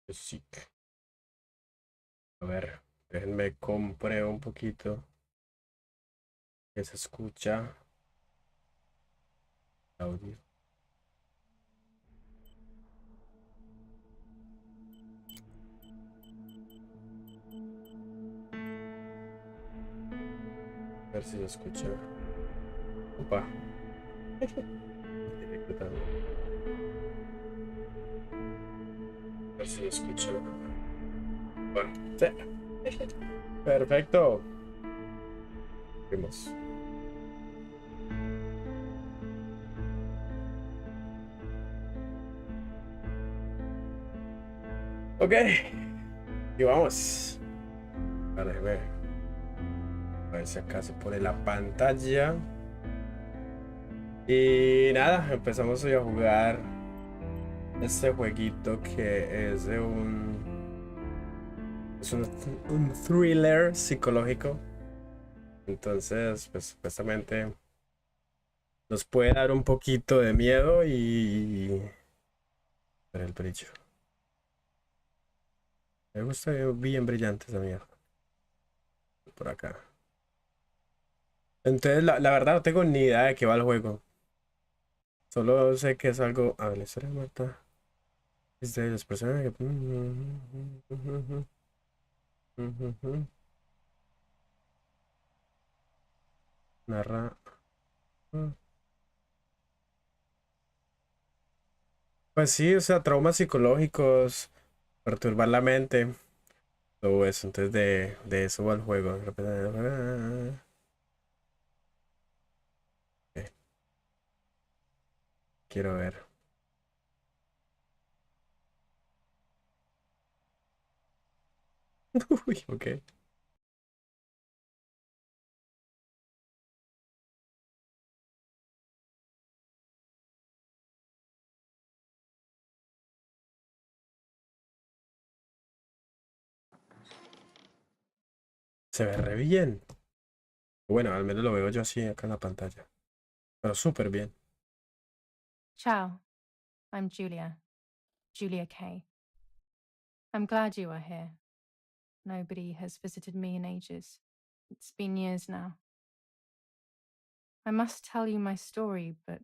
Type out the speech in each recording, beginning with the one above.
Sí. A ver, déjenme compré un poquito. Que se escucha audio. A ver si se escucha. Opa. Directo también. A ver si se escucha. Bueno, sí. Perfecto. Vimos. Ok. Y vamos. Vale, a ver si acá se pone la pantalla. Y nada, empezamos hoy a jugar este jueguito que es de es un thriller psicológico. Entonces, pues supuestamente nos puede dar un poquito de miedo y ver el brillo. Me gusta bien brillante esa mierda. Por acá. Entonces, la verdad no tengo ni idea de qué va el juego. Solo sé que es algo. A ver, la historia muerta. Es de las personas que. Narra. Pues sí, o sea, traumas psicológicos, perturbar la mente, todo eso. Entonces de eso va el juego. Ok, quiero ver. Uy, ok. Se ve re bien. Bueno, al menos lo veo yo así acá en la pantalla. Pero súper bien. Ciao, I'm Julia Kay. I'm glad you are here. Nobody has visited me in ages. It's been years now. I must tell you my story, but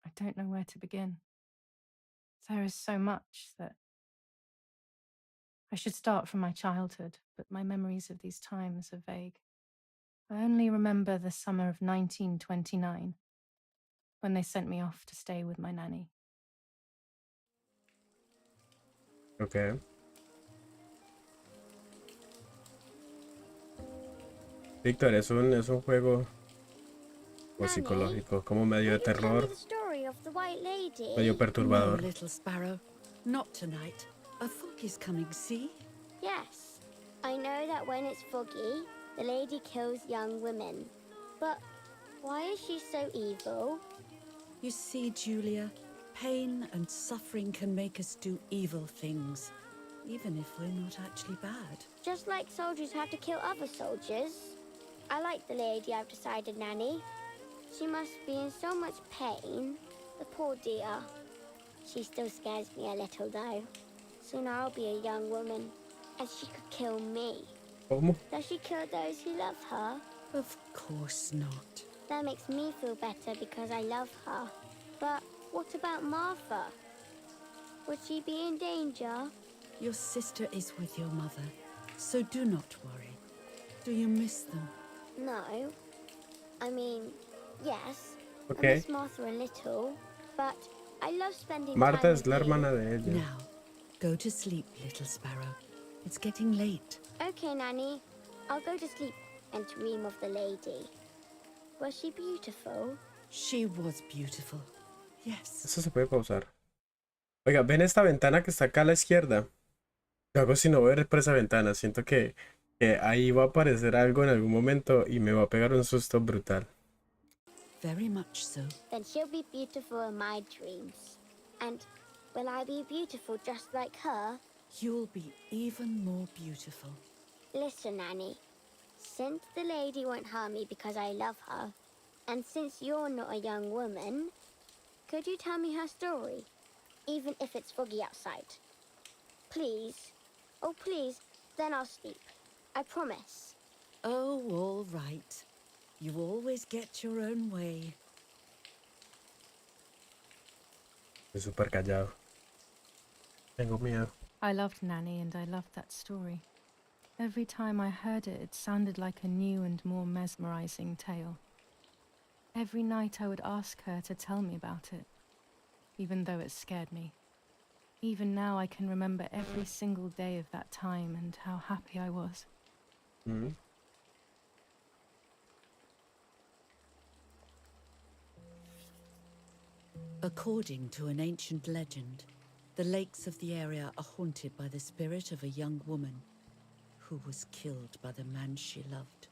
I don't know where to begin. There is so much that I should start from my childhood, but my memories of these times are vague. I only remember the summer of 1929, when they sent me off to stay with my nanny. Ok. Víctor, es un juego como psicológico, como medio de terror, medio No, perturbador. little sparrow. Not tonight. A fog is coming, see? Yes, I know that when it's foggy, the lady kills young women. But why is she so evil? You see, Julia, pain and suffering can make us do evil things, even if we're not actually bad. Just like soldiers have to kill other soldiers. I like the lady I've decided, Nanny. She must be in so much pain. The poor dear. She still scares me a little, though. Soon I'll be a young woman, and she could kill me. ¿Cómo? Does she kill those who love her? Of course not. That makes me feel better because I love her. But what about Martha? Would she be in danger? Your sister is with your mother, so do not worry. Do you miss them? No. I mean, yes. Ok. I miss Martha a little, but I love spending Marta time es with la you. hermana de ella. Now, go to sleep, little sparrow. It's getting late. Okay, Nanny. I'll go to sleep and dream of the lady. Was she beautiful? She was beautiful. Yes. Eso se puede pausar. Oiga, ven esta ventana que está acá a la izquierda. ¿Qué hago si no ver por esa ventana? Siento que ahí va a aparecer algo en algún momento y me va a pegar un susto brutal. Very much so. Then she'll be beautiful in my dreams. And will I be beautiful just like her? You'll be even more beautiful. Listen, Nanny. Since the lady won't harm me because I love her, And since you're not a young woman, could you tell me her story? Even if it's foggy outside. Please. Oh, please. Then I'll sleep. I promise. Oh, all right. You always get your own way. Es súper callado. Tengo miedo. I loved Nanny and I loved that story. Every time I heard it, it sounded like a new and more mesmerizing tale. Every night I would ask her to tell me about it, even though it scared me. Even now I can remember every single day of that time and how happy I was. Mm. According to an ancient legend, the lakes of the area are haunted by the spirit of a young woman who was killed by the man she loved.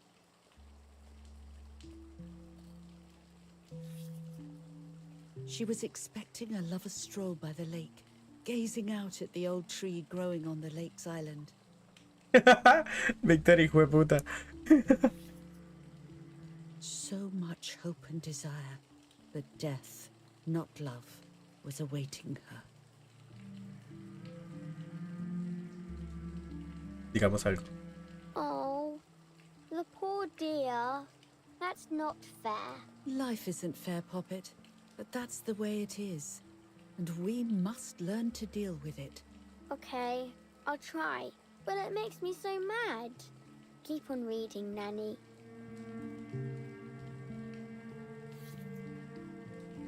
She was expecting a lover's stroll by the lake, gazing out at the old tree growing on the lake's island. Víctor, hijo de puta. So much hope and desire, but death, not love, was awaiting her. Digamos algo. Oh, the poor dear. That's not fair. Life isn't fair, Poppet, but that's the way it is. And we must learn to deal with it. Okay, I'll try. But it makes me so mad. Keep on reading, Nanny.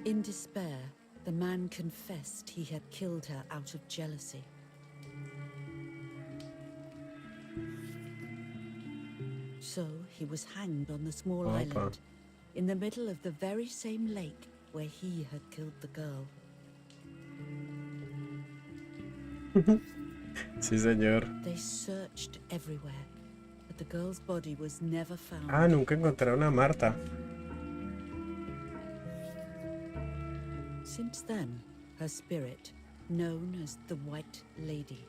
In despair, the man confessed he had killed her out of jealousy. So he was hanged on the small Opa. island, in the middle of the very same lake where he had killed the girl. Sí, señor. They searched everywhere, but the girl's body was never found. Ah, nunca encontraron a Marta. Since then, her spirit, known as the White Lady,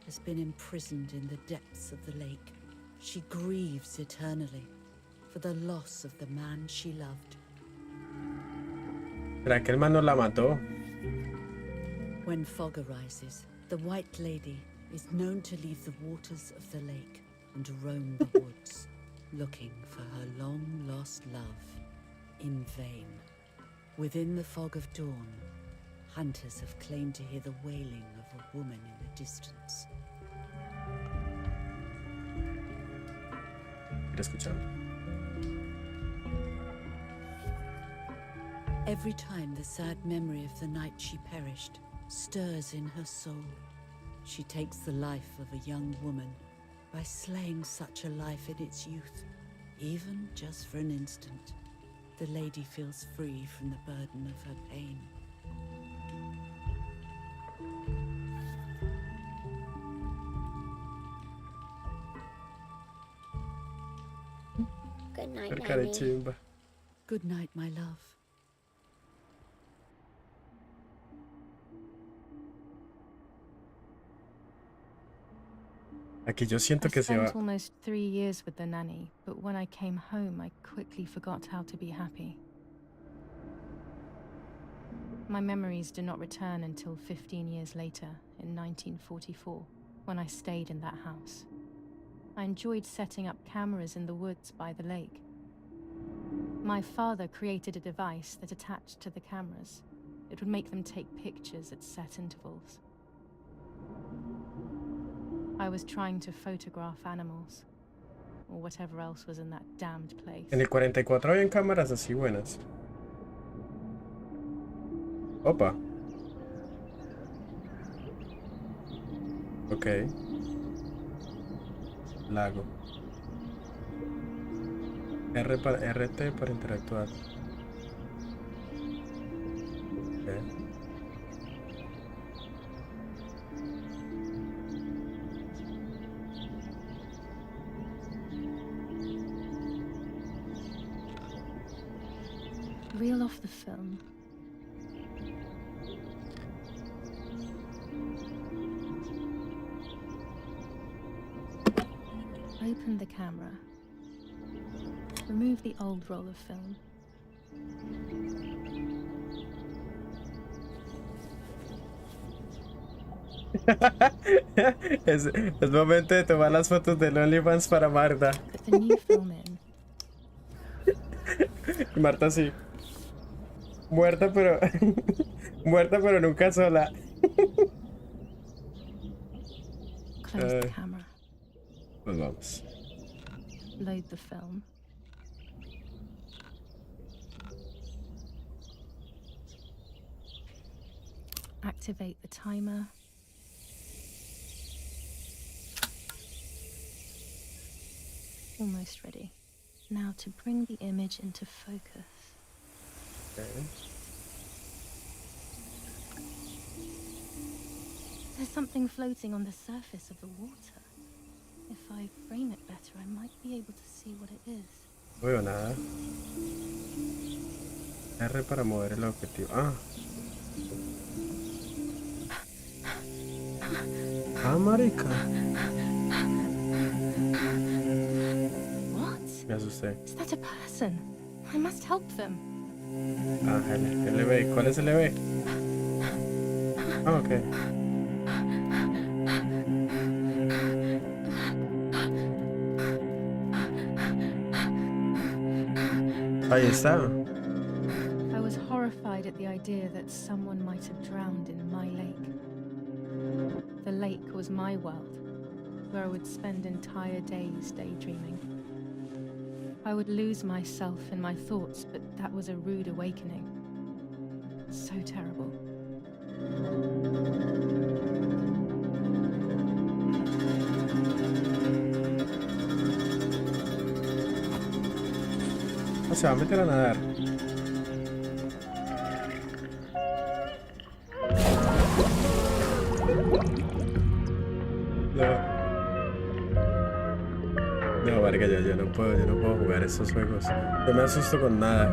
has been imprisoned in the depths of the lake. She grieves eternally for the loss of the man she loved. ¿Será que el man no la mató? When fog arises, the White Lady is known to leave the waters of the lake and roam the woods, looking for her long-lost love in vain. Within the fog of dawn, hunters have claimed to hear the wailing of a woman in the distance. Ir escuchando. Every time the sad memory of the night she perished stirs in her soul, she takes the life of a young woman by slaying such a life in its youth, even just for an instant. The lady feels free from the burden of her pain. Good night, Cerca de Nanny. chimba. Good night, my love. Aquí yo siento I que se va. spent almost 3 years with the nanny, but when I came home, I quickly forgot how to be happy. My memories do not return until 15 years later, in 1944, when I stayed in that house. I enjoyed setting up cameras in the woods by the lake. My father created a device that attached to the cameras. It would make them take pictures at set intervals. I was trying to photograph animals, or whatever else was in that damned place. En el 44 habían cámaras así buenas. Opa. Ok. Lago. RT para interactuar. Ok. Reel off the film. Open the camera. Remove the old roll of film. Es momento de tomar las fotos del OnlyFans para Marta. Put the new film in. Y Marta sí. Muerta pero... Muerta pero nunca sola. Close the camera. Pues vamos. Load the film. Activate the timer. Almost ready. Now to bring the image into focus. Okay. There's something floating on the surface of the water. If I frame it better, I might be able to see what it is. No veo nada. R para mover el objetivo. Ah. Ah, marica. What? Me asusté. Is that a person? I must help them. Ah, LB. ¿Cuál es LB? Ah, ok. Ahí está. I was horrified at the idea that someone might have drowned in my lake. The lake was my world, where I would spend entire days daydreaming. I would lose myself in my thoughts, but that was a rude awakening. So terrible. Ah, se va a meter a nadar. No, marica, yo no puedo jugar esos juegos. Yo me asusto con nada.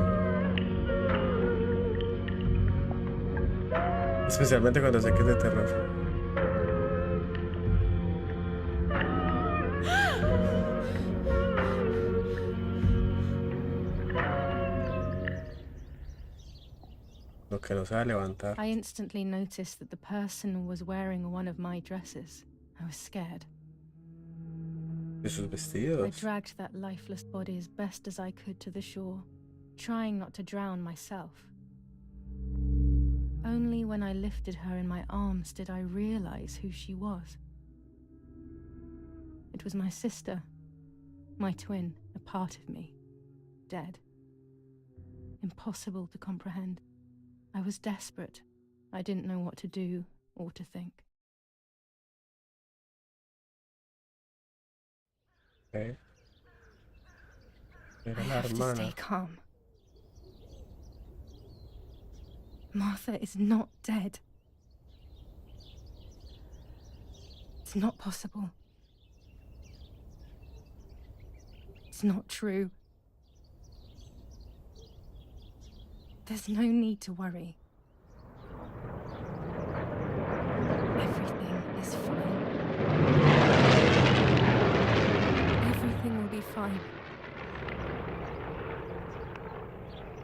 Especialmente cuando sé que es de terror. Lo que no se va a levantar. I instantly noticed that the person was wearing one of my dresses. I was scared. De sus I vestidos. dragged that lifeless body as best as I could to the shore, trying not to drown myself. Only when I lifted her in my arms did I realize who she was. It was my sister, my twin, a part of me, dead. Impossible to comprehend. I was desperate. I didn't know what to do or to think. Okay. I Era la have to stay hermana. calm. Martha is not dead. It's not possible. It's not true. There's no need to worry. Everything is fine. Everything will be fine.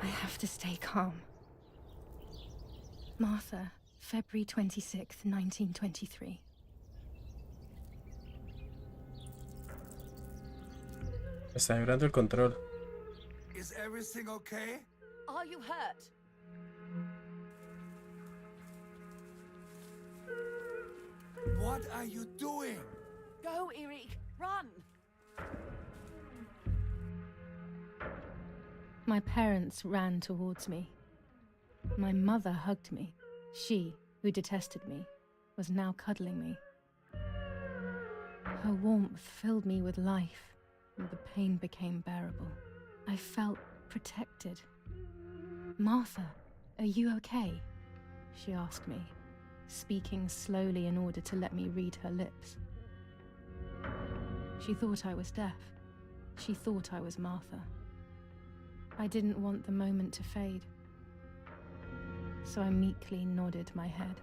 I have to stay calm. Martha, February 26th, 1923. Está vibrando el control. Is everything okay? Are you hurt? What are you doing? Go, Eric, run! My parents ran towards me. My mother hugged me. She, who detested me, was now cuddling me. Her warmth filled me with life, and the pain became bearable. I felt protected. Martha, are you okay? She asked me, speaking slowly in order to let me read her lips. She thought I was deaf. She thought I was Martha. I didn't want the moment to fade, so I meekly nodded my head.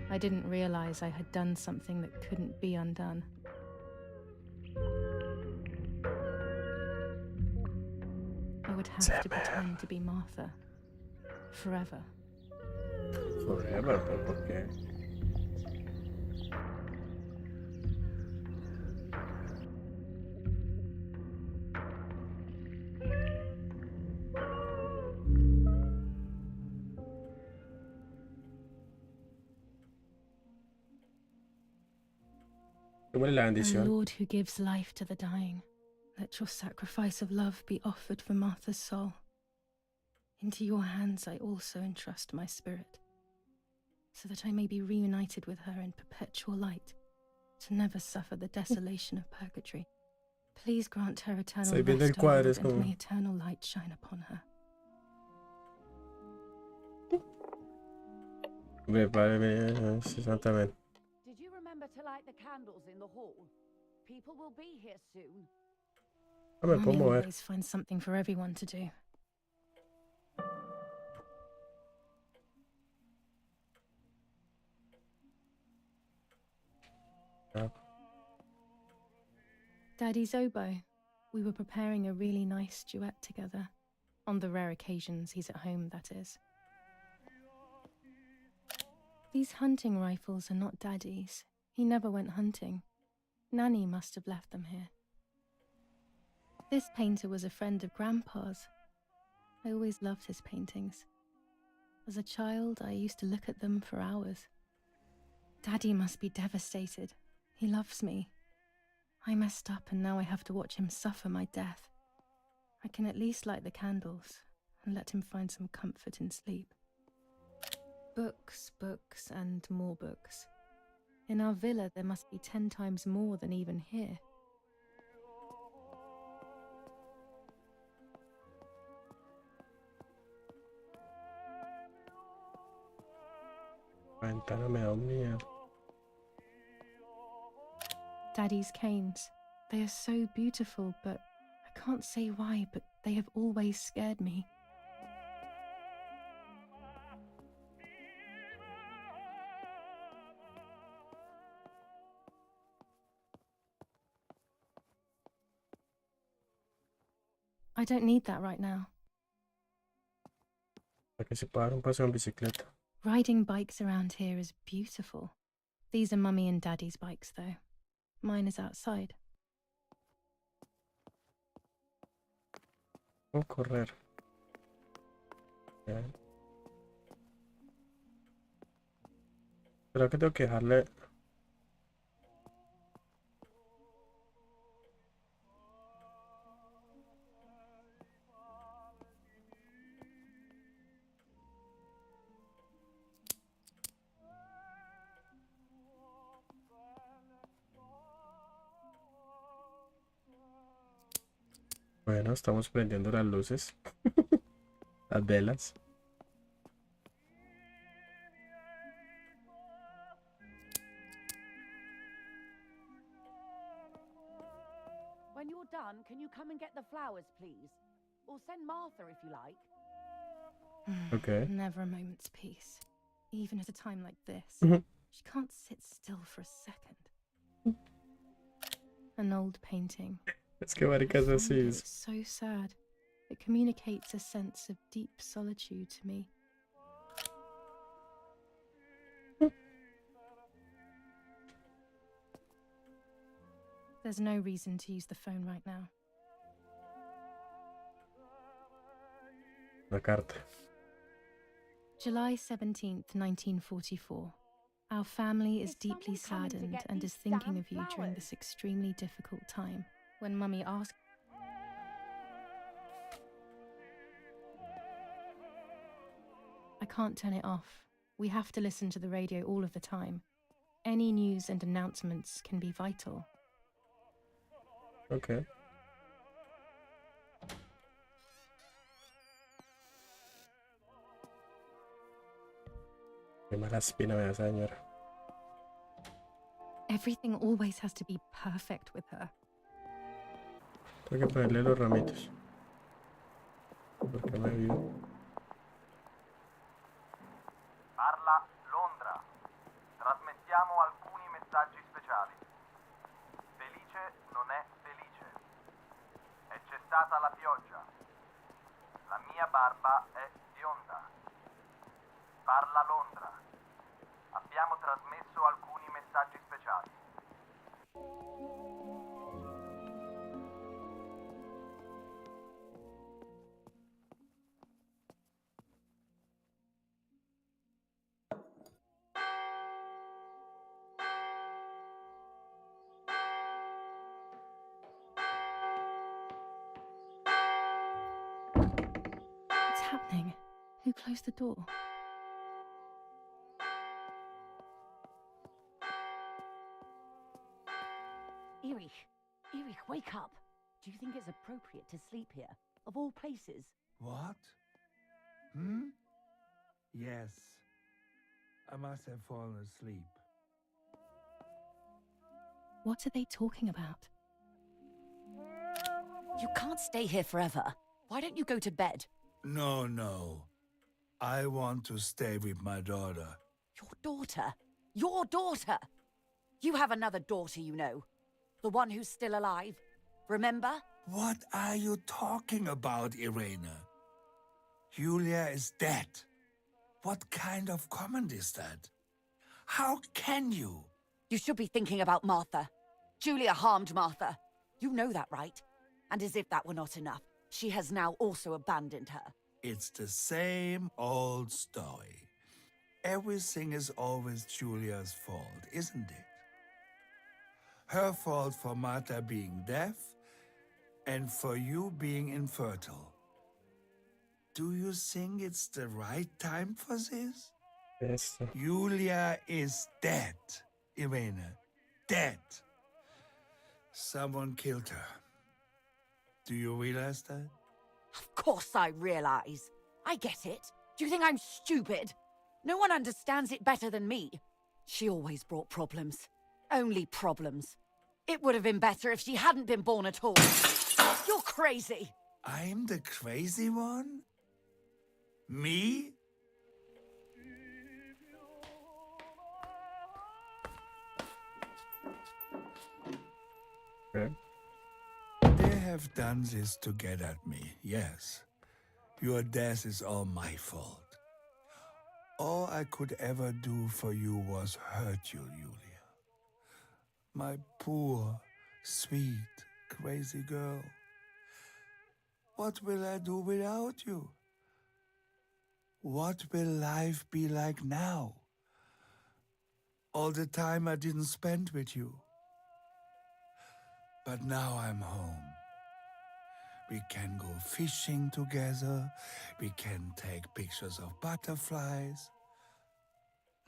I didn't realize I had done something that couldn't be undone. I would would have to pretend to be Martha. Forever. Forever, pero ¿por qué? Tómale la O bendición. Lord who gives life to the dying, let your sacrifice of love be offered for Martha's soul. Into your hands I also entrust my spirit, so that I may be reunited with her in perpetual light, to never suffer the desolation of purgatory. Please grant her eternal Estoy viendo el rest, O cuadro, Lord, es and como... may eternal light shine upon her. Exactamente. Did you remember to light the candles in the hall? People will be here soon. No me puedo Mummy mover. always finds something for everyone to do. Ah, Daddy's oboe. We were preparing a really nice duet together. On the rare occasions he's at home, that is. These hunting rifles are not Daddy's. He never went hunting. Nanny must have left them here. This painter was a friend of Grandpa's. I always loved his paintings. As a child, I used to look at them for hours. Daddy must be devastated. He loves me. I messed up and now I have to watch him suffer my death. I can at least light the candles and let him find some comfort in sleep. Books, books, and more books. In our villa, there must be 10 times more than even here. la ventana me da un miedo. Daddy's canes. They are so beautiful, but I can't say why, but they have always scared me. I don't need that right now. Para que se pueda dar un paseo en bicicleta. Riding bikes around here is beautiful. These are Mummy and Daddy's bikes, though. Mine is outside. Puedo correr. Bien. Creo que tengo que dejarle... Bueno, estamos prendiendo las luces. Las velas. When you're done, can you come and get the flowers, please? Or send Martha if you like. Okay. Never a moment's peace. Even at a time like this. Mhm. She can't sit still for a second. An old painting. Es que maricas I así find es. it so sad. It communicates a sense of deep solitude to me. There's no reason to use the phone right now. Una carta. July 17th, 1944. Our family is Is deeply someone coming to saddened get and these is thinking damn of you during flowers? this extremely difficult time. When Mummy asked, I can't turn it off. We have to listen to the radio all of the time. Any news and announcements can be vital. Okay. Qué mala espina me da esa señora. Everything always has to be perfect with her. Tengo que ponerle los ramitos. Porque me vio. Parla Londra. Trasmettiamo alcuni messaggi speciali. Felice non è felice. È cessata la pioggia. Parla Londra. Abbiamo trasmesso alcuni messaggi speciali. What's happening? Who closed the door? Erich, wake up. Do you think it's appropriate to sleep here, of all places? What? Yes. I must have fallen asleep. What are they talking about? You can't stay here forever. Why don't you go to bed? No. I want to stay with my daughter. Your daughter? Your daughter? You have another daughter, you know. The one who's still alive. Remember? What are you talking about, Irene? Julia is dead. What kind of comment is that? How can you? You should be thinking about Martha. Julia harmed Martha. You know that, right? And as if that were not enough, she has now also abandoned her. It's the same old story. Everything is always Julia's fault, isn't it? Her fault for Martha being deaf and for you being infertile. Do you think it's the right time for this? Yes. Julia is dead, Irene. Dead. Someone killed her. Do you realize that? Of course I realize. I get it. Do you think I'm stupid? No one understands it better than me. She always brought problems. Only problems. It would have been better if she hadn't been born at all. You're crazy. I'm the crazy one? Me? Okay. They have done this to get at me, yes. Your death is all my fault. All I could ever do for you was hurt you, Julia. My poor, sweet, crazy girl. What will I do without you? What will life be like now? All the time I didn't spend with you. But now I'm home. We can go fishing together. We can take pictures of butterflies.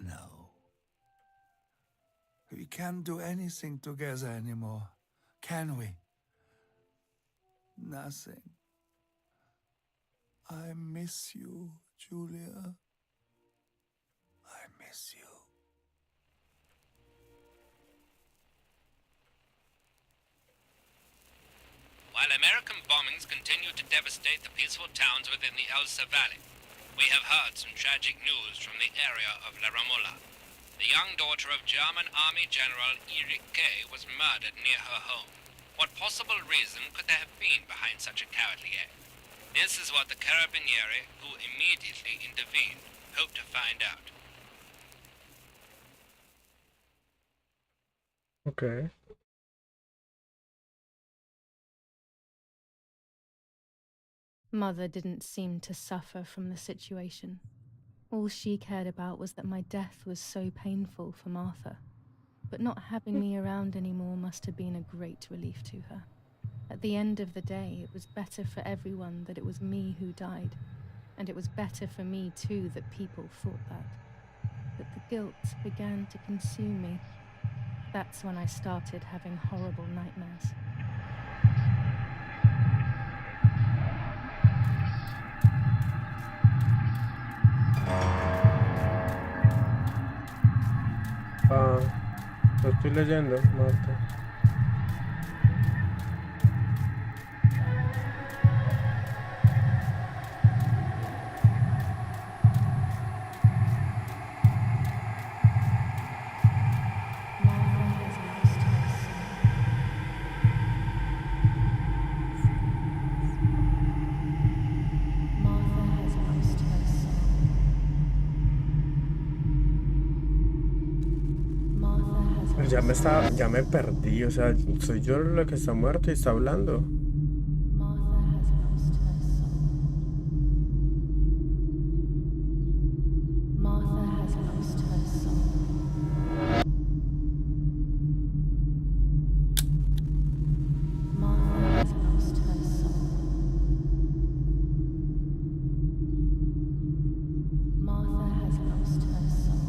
No. We can't do anything together anymore, can we? Nothing. I miss you, Julia. I miss you. While American bombings continue to devastate the peaceful towns within the Elsa Valley, we have heard some tragic news from the area of La Ramola. The young daughter of German Army General Erich K. was murdered near her home. What possible reason could there have been behind such a cowardly act? This is what the Carabinieri, who immediately intervened, hope to find out. Okay. Mother didn't seem to suffer from the situation. All she cared about was that my death was so painful for Martha. But not having me around anymore must have been a great relief to her. At the end of the day, it was better for everyone that it was me who died. And it was better for me too that people thought that. But the guilt began to consume me. That's when I started having horrible nightmares. Lo estoy leyendo, Marta. Martha has lost her son. ya me perdí, o sea, soy yo la que está muerto y está hablando. Martha has lost her soul. Martha has lost her soul. Martha has lost her soul. Martha has lost her soul.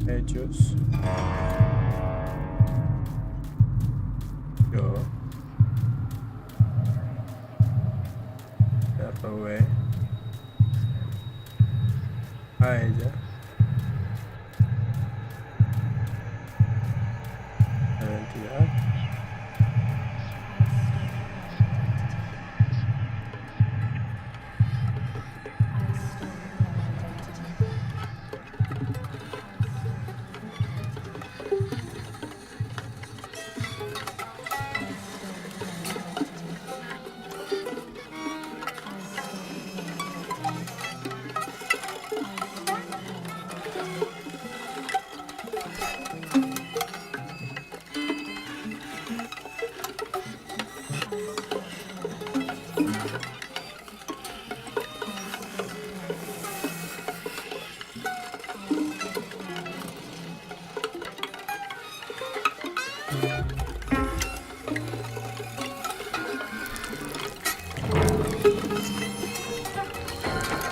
Ellos. Yo. La robé. A ella. La identidad. I stole her identity.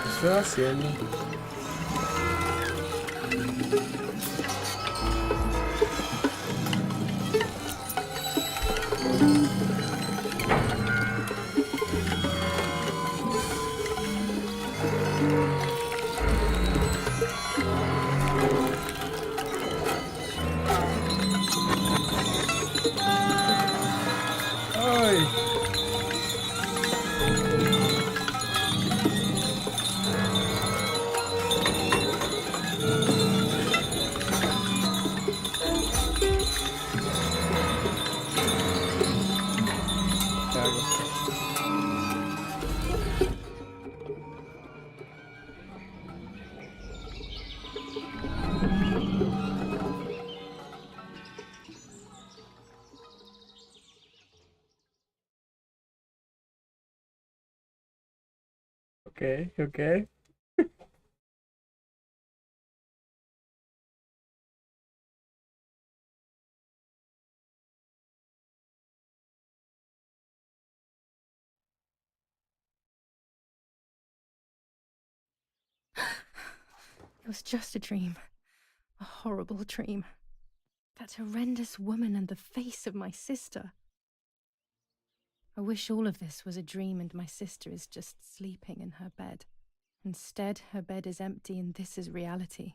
¿Qué estoy haciendo? Ay. ¿Qué hago? Ok, ok. It was just a dream. A horrible dream. That horrendous woman and the face of my sister. I wish all of this was a dream and my sister is just sleeping in her bed. Instead, her bed is empty and this is reality.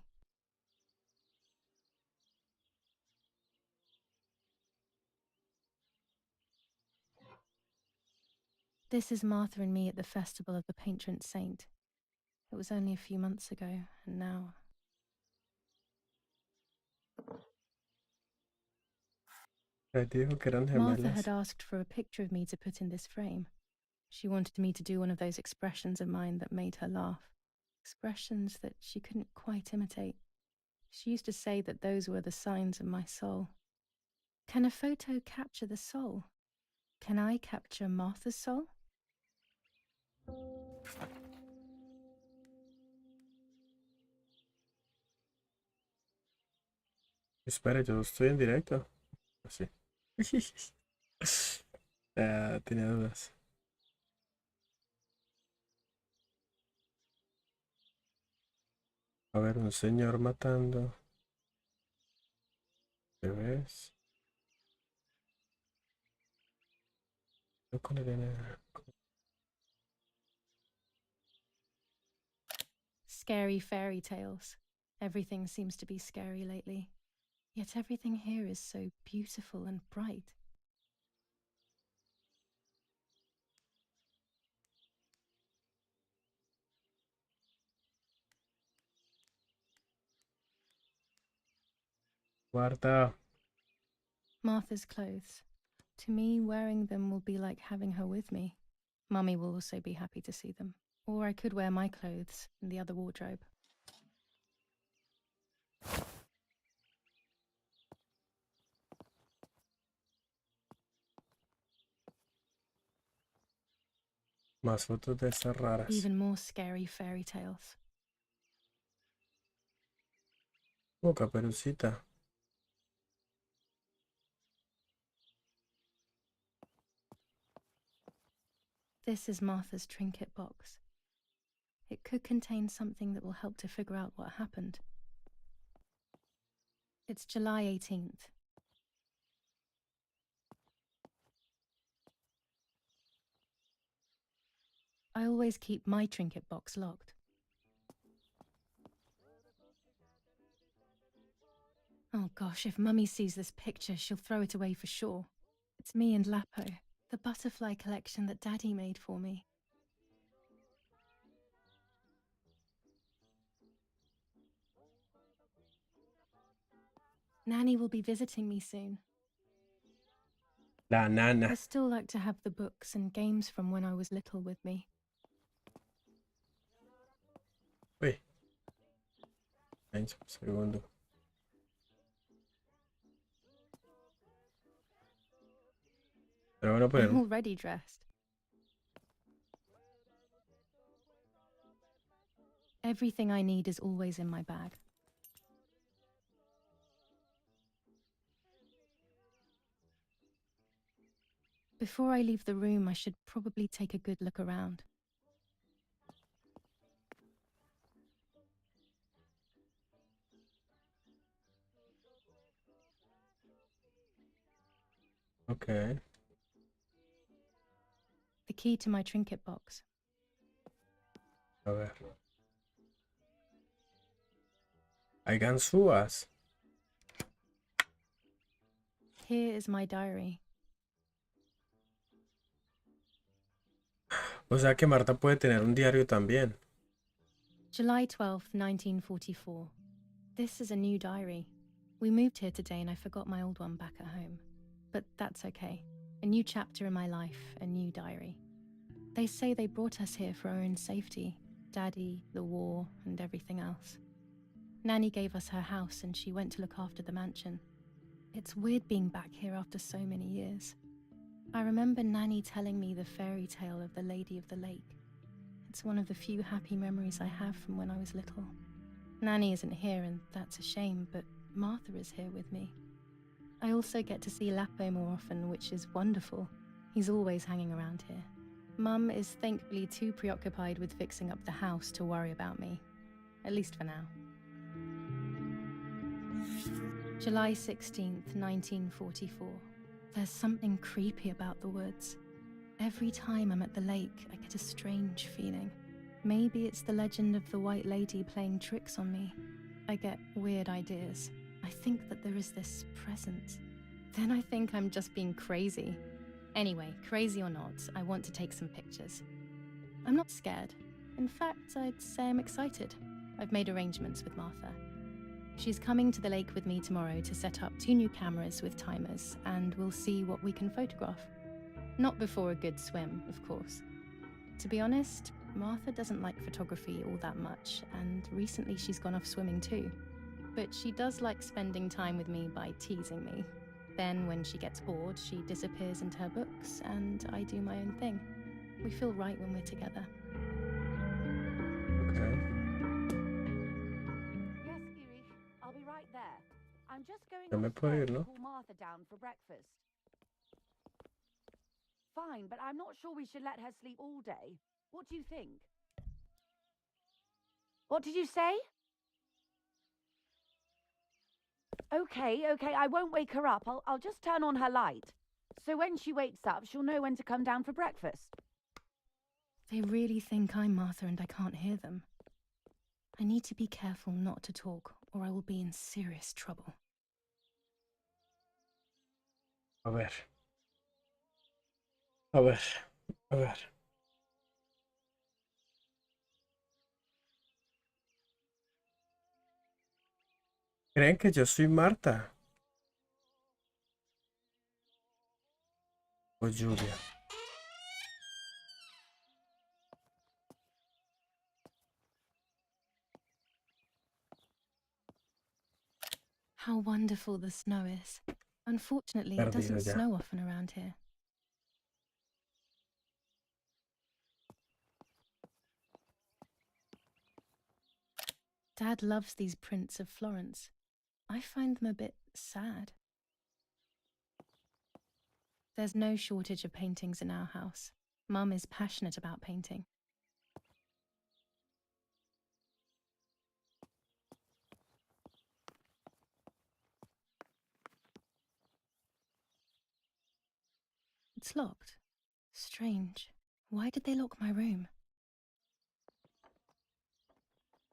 This is Martha and me at the festival of the patron saint. It was only a few months ago, and now... Dijo que eran Martha gemelas. had asked for a picture of me to put in this frame. She wanted me to do one of those expressions of mine that made her laugh. Expressions that she couldn't quite imitate. She used to say that those were the signs of my soul. Can a photo capture the soul? Can I capture Martha's soul? Espera, yo estoy en directo. Así. Tenía dudas. A ver, un señor matando bebés. Yo con el- Scary fairy tales. Everything seems to be scary lately. Yet everything here is so beautiful and bright. Guarda. Martha's clothes. To me, wearing them will be like having her with me. Mummy will also be happy to see them. Or I could wear my clothes in the other wardrobe. Más fotos de estas raras. Even more scary fairy tales. Oh, Caperucita. This is Martha's trinket box. It could contain something that will help to figure out what happened. It's July 18th. I always keep my trinket box locked. Oh gosh, if Mummy sees this picture, she'll throw it away for sure. It's me and Lapo, the butterfly collection that Daddy made for me. Nanny will be visiting me soon. La nana. I still like to have the books and games from when I was little with me. Uy. Un segundo. Pero bueno, I'm pues. already dressed. Everything I need is always in my bag. Before I leave the room, I should probably take a good look around. Okay. The key to my trinket box. A ver. Hay ganzúas. Here is my diary. O sea que Marta puede tener un diario también. July 12th, 1944. This is a new diary. We moved here today and I forgot my old one back at home. But that's okay. A new chapter in my life, a new diary. They say they brought us here for our own safety. Daddy, the war, and everything else. Nanny gave us her house and she went to look after the mansion. It's weird being back here after so many years. I remember Nanny telling me the fairy tale of the Lady of the Lake. It's one of the few happy memories I have from when I was little. Nanny isn't here and that's a shame, but Martha is here with me. I also get to see Lapo more often, which is wonderful. He's always hanging around here. Mum is thankfully too preoccupied with fixing up the house to worry about me. At least for now. July 16th, 1944. There's something creepy about the woods. Every time I'm at the lake, I get a strange feeling. Maybe it's the legend of the White Lady playing tricks on me. I get weird ideas. I think that there is this presence. Then I think I'm just being crazy. Anyway, crazy or not, I want to take some pictures. I'm not scared. In fact, I'd say I'm excited. I've made arrangements with Martha. She's coming to the lake with me tomorrow to set up 2 new cameras with timers, and we'll see what we can photograph. Not before a good swim, of course. To be honest, Martha doesn't like photography all that much, and recently she's gone off swimming too. But she does like spending time with me by teasing me. Then when she gets bored, she disappears into her books, and I do my own thing. We feel right when we're together. Okay. Yes, Iri, I'll be right there. I'm just going Ya me puedo upstairs ir, to ¿no? call Martha down for breakfast. Fine, but I'm not sure we should let her sleep all day. What do you think? What did you say? Okay, I won't wake her up. I'll just turn on her light. So when she wakes up, she'll know when to come down for breakfast. They really think I'm Martha and I can't hear them. I need to be careful not to talk, or I will be in serious trouble. A ver. A ver. A ver. ¿Creen que yo soy Marta? O Julia. wonderful the snow is. Unfortunately, it Perdido doesn't ya. snow often around here. Dad loves these prints of Florence. I find them a bit sad. There's no shortage of paintings in our house. Mum is passionate about painting. It's locked. Strange. Why did they lock my room?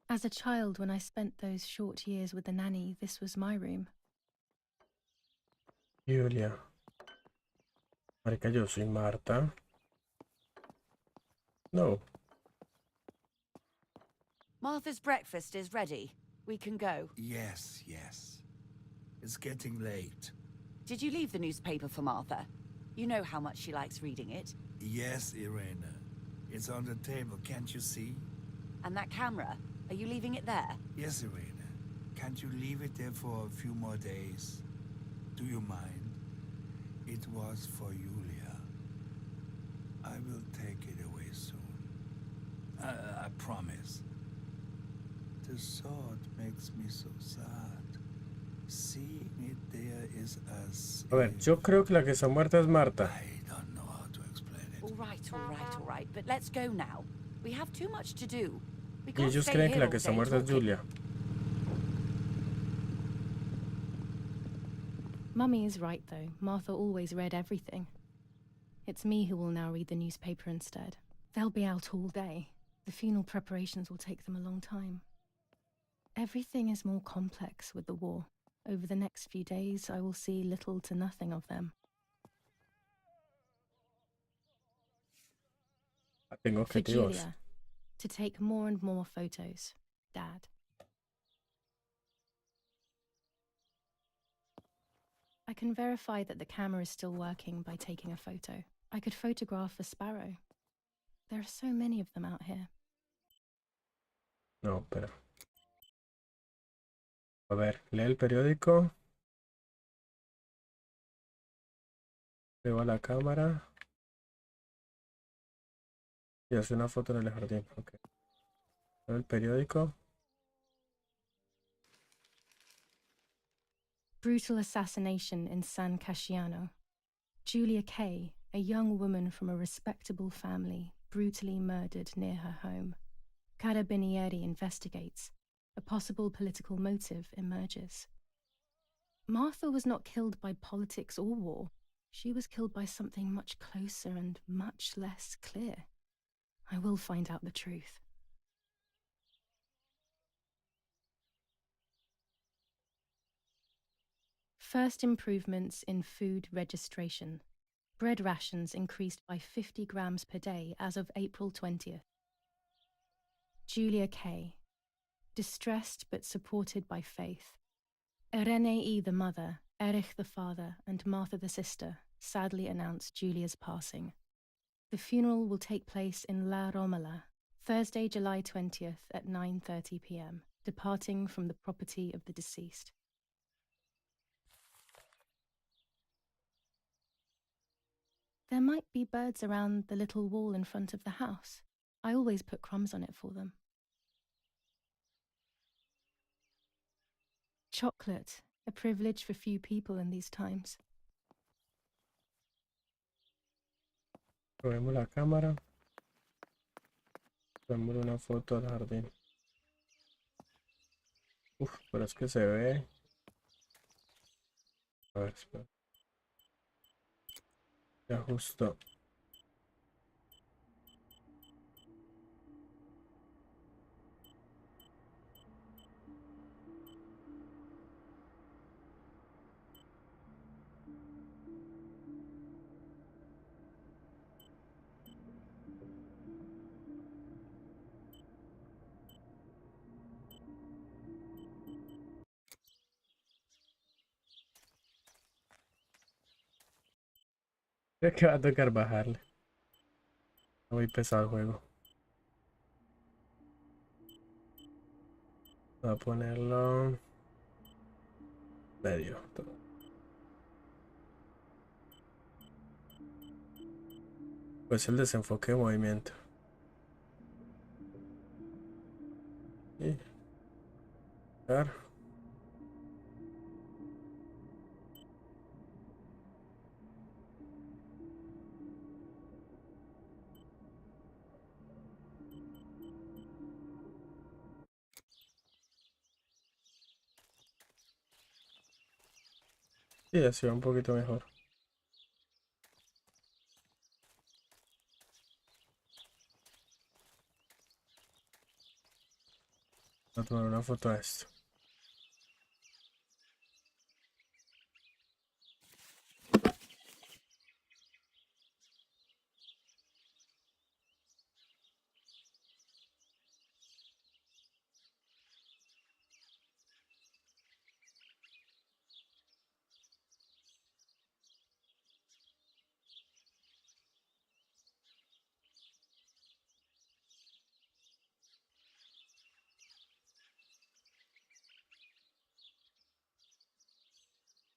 As a child, when I spent those short years with the nanny, this was my room. Julia. Marica, yo soy Marta. No. Martha's breakfast is ready. We can go. Yes, yes. It's getting late. Did you leave the newspaper for Martha? You know how much she likes reading it. Yes, Irena. It's on the table, can't you see? And that camera, are you leaving it there? Yes, Irena. Can't you leave it there for a few more days? Do you mind? It was for Julia. I will take it away soon. I promise. The thought makes me so sad. Seeing it there is as A ver, yo creo que la que está muerta es Marta. I don't know how to explain it. All right. But let's go now. We have too much to do. We Y can't ellos stay creen que here la que all está day muerta es talking. Julia. Mummy is right, though. Martha always read everything. It's me who will now read the newspaper instead. They'll be out all day. The funeral preparations will take them a long time. Everything is more complex with the war. Over the next few days, I will see little to nothing of them. Tengo For objetivos. Julia, to take more and more photos. Dad. I can verify that the camera is still working by taking a photo. I could photograph a sparrow. There are so many of them out here. No, pero. A ver, lee el periódico. Veo a la cámara. Y hace una foto en el jardín. Ok. Veo el periódico. Brutal assassination in San Casciano. Julia Kay, a young woman from a respectable family, brutally murdered near her home. Carabinieri investigates. A possible political motive emerges. Martha was not killed by politics or war. She was killed by something much closer and much less clear. I will find out the truth. First improvements in food registration. Bread rations increased by 50 grams per day as of April 20th. Julia Kay. Distressed but supported by faith. Irene the mother, Erich the father, and Martha the sister sadly announced Julia's passing. The funeral will take place in La Romola, Thursday, July 20th at 9:30 p.m., departing from the property of the deceased. There might be birds around the little wall in front of the house. I always put crumbs on it for them. Chocolate, a privilege for few people in these times. Probemos la cámara. Tomemos una foto del jardín. Uf, pero es que se ve. A ver, espera. Ya justo. Creo que va a tocar bajarle. Está muy pesado el juego. Voy a ponerlo. medio. Todo. Pues el desenfoque de movimiento. Y claro. Sí, así va un poquito mejor. Voy a tomar una foto de esto.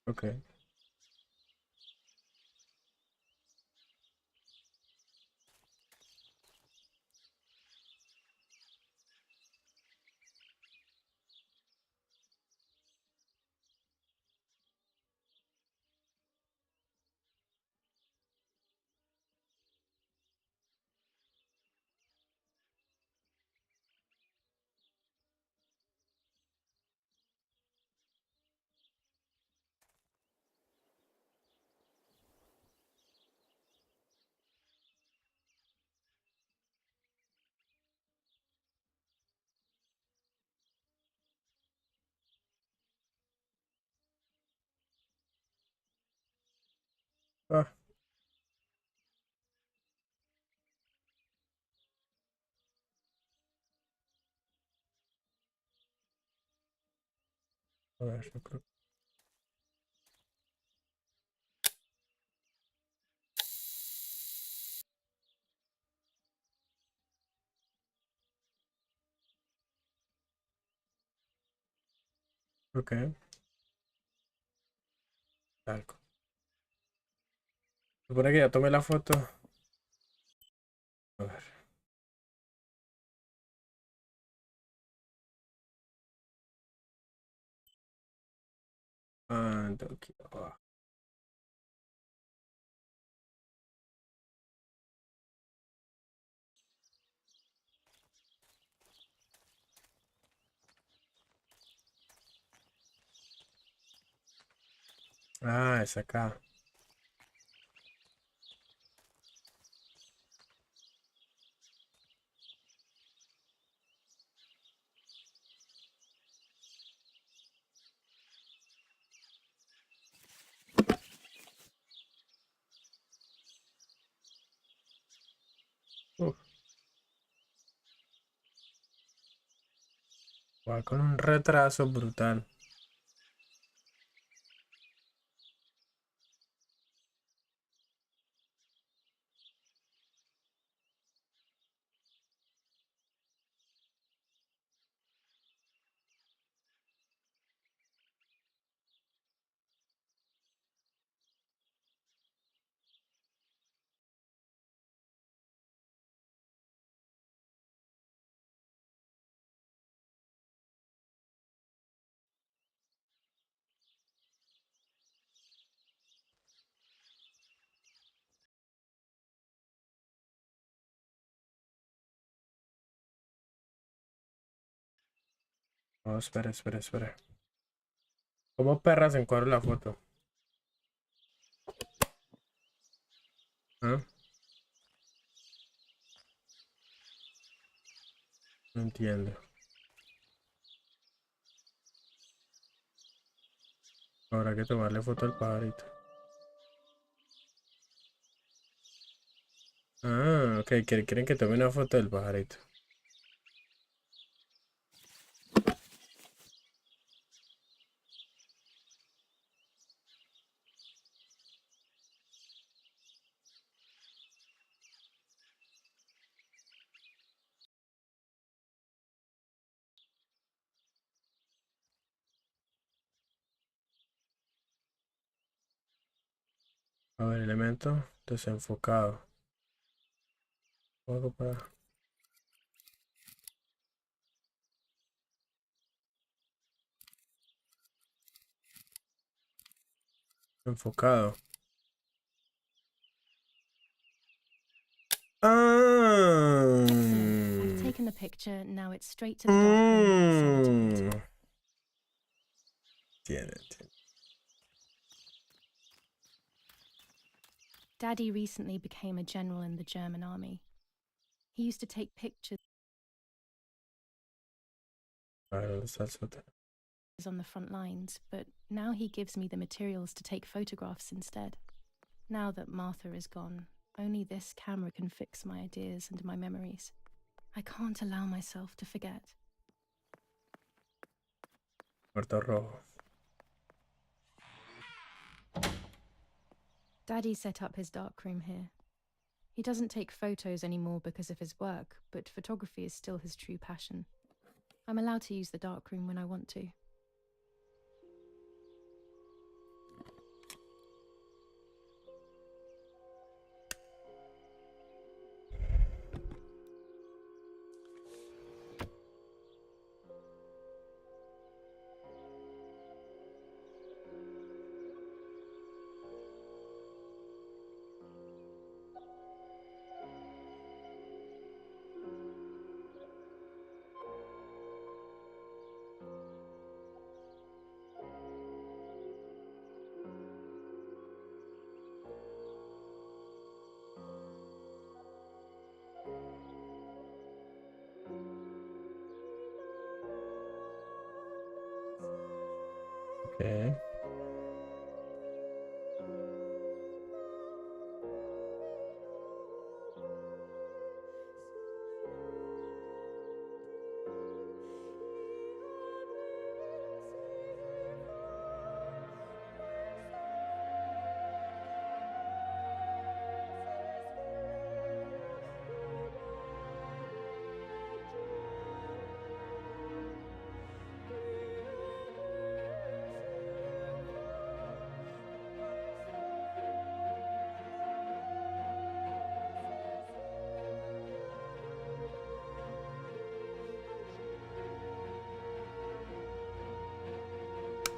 Ok. Ah, a ver, yo creo. Ok. Algo. Supone que ya tomé la foto. A ver. Ah, tengo que. Ah, es acá. Uf, va con un retraso brutal. Oh, espera, espera, espera. ¿Cómo perras encuadro la foto? ¿Ah? No entiendo. Habrá que tomarle foto al pajarito. Ah, ok. Quieren que tome una foto del pajarito. A ver, elemento desenfocado. Algo para... Enfocado. Excellent. I've taken the picture, now it's straight to the darkroom. Tiene. Daddy recently became a general in the German army. He used to take pictures A ver, ¿dónde está el sótano? on the front lines, but now he gives me the materials to take photographs instead. Now that Martha is gone, only this camera can fix my ideas and my memories. I can't allow myself to forget. Puerto Rojo. Daddy set up his darkroom here. He doesn't take photos anymore because of his work, but photography is still his true passion. I'm allowed to use the darkroom when I want to. Okay.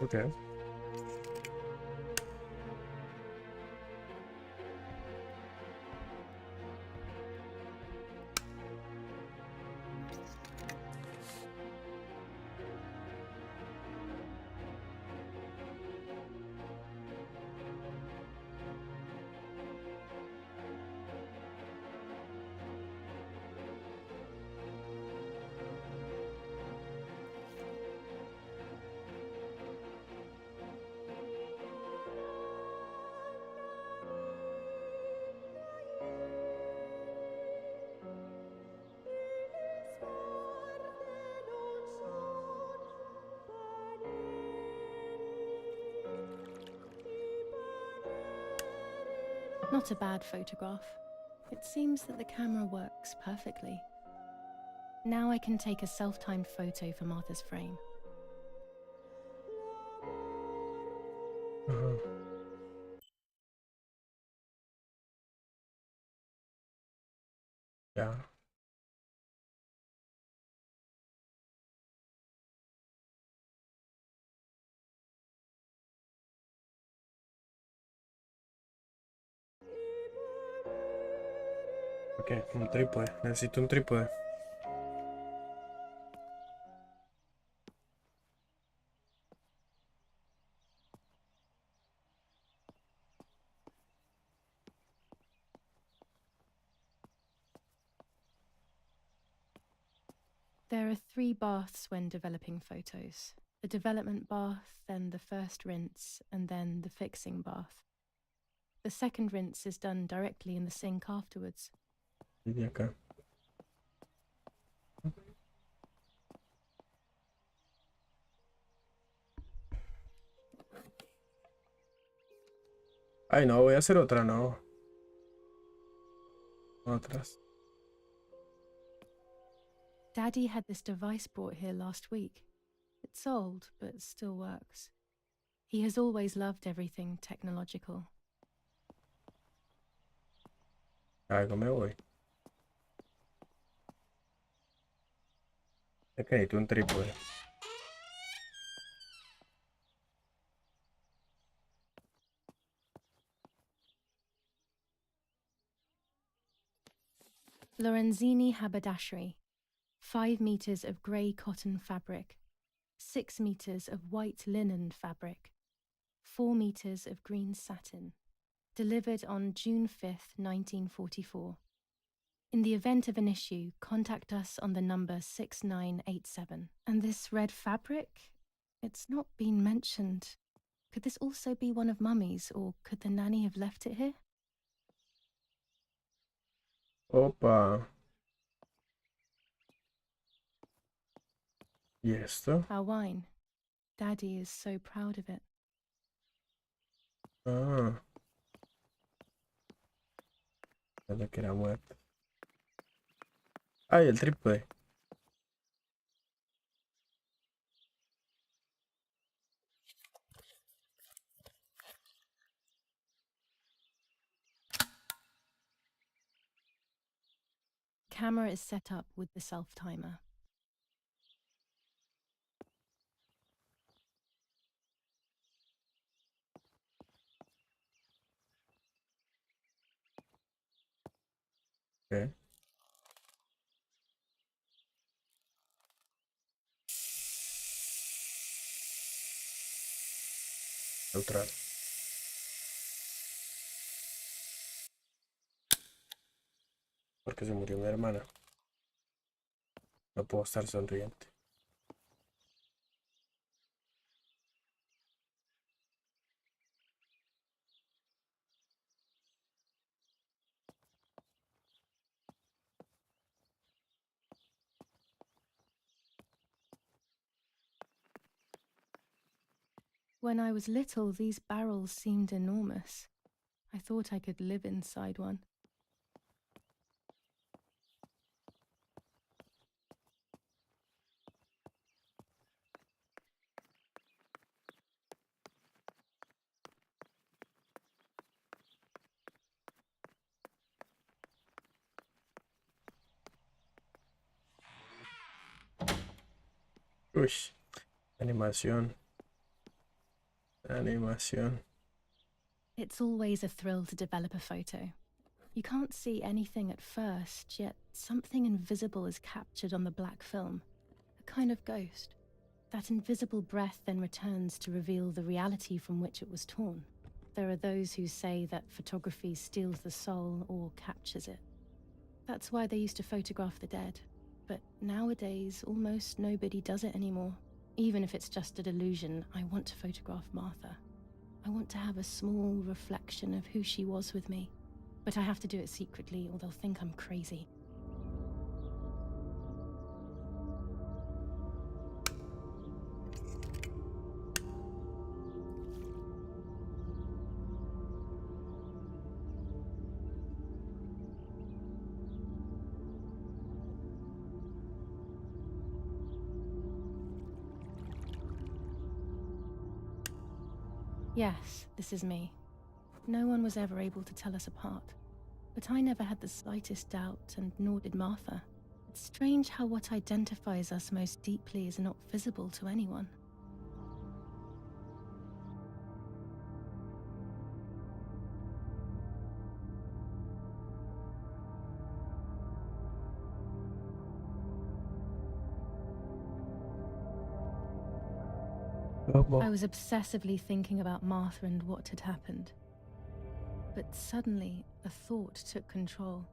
Okay. Not a bad photograph. It seems that the camera works perfectly. Now I can take a self-timed photo for Martha's frame. Ya. Ok, un trípode. Necesito un trípode. There are 3 baths when developing photos. The development bath, then the first rinse, and then the fixing bath. The second rinse is done directly in the sink afterwards. Y acá. Ay, no, voy a hacer otra, no. Otras. Daddy had this device brought here last week. It's old, but still works. He has always loved everything technological. Algo me voy. Es que necesito un trípode. Lorenzini haberdashery. 5 meters of grey cotton fabric. 6 meters of white linen fabric. 4 meters of green satin. Delivered on June 5th, 1944. In the event of an issue, contact us on the number 6987. And this red fabric? It's not been mentioned. Could this also be one of Mummy's, or could the nanny have left it here? Opa. ¿Y esto? Our wine. Daddy is so proud of it. Ah. Pensé que era muerto. Ay, el trípode. Camera is set up with the self-timer. Okay. Neutral. Porque se murió mi hermana. No puedo estar sonriente. When I was little, these barrels seemed enormous. I thought I could live inside one. Uy. Animación. Animación. It's always a thrill to develop a photo. You can't see anything at first, yet something invisible is captured on the black film. A kind of ghost. That invisible breath then returns to reveal the reality from which it was torn. There are those who say that photography steals the soul or captures it. That's why they used to photograph the dead. But nowadays, almost nobody does it anymore. Even if it's just a delusion, I want to photograph Martha. I want to have a small reflection of who she was with me. But I have to do it secretly, or they'll think I'm crazy. Yes, this is me. No one was ever able to tell us apart. But I never had the slightest doubt, and nor did Martha. It's strange how what identifies us most deeply is not visible to anyone. I was obsessively thinking about Martha and what had happened. But suddenly, a thought took control.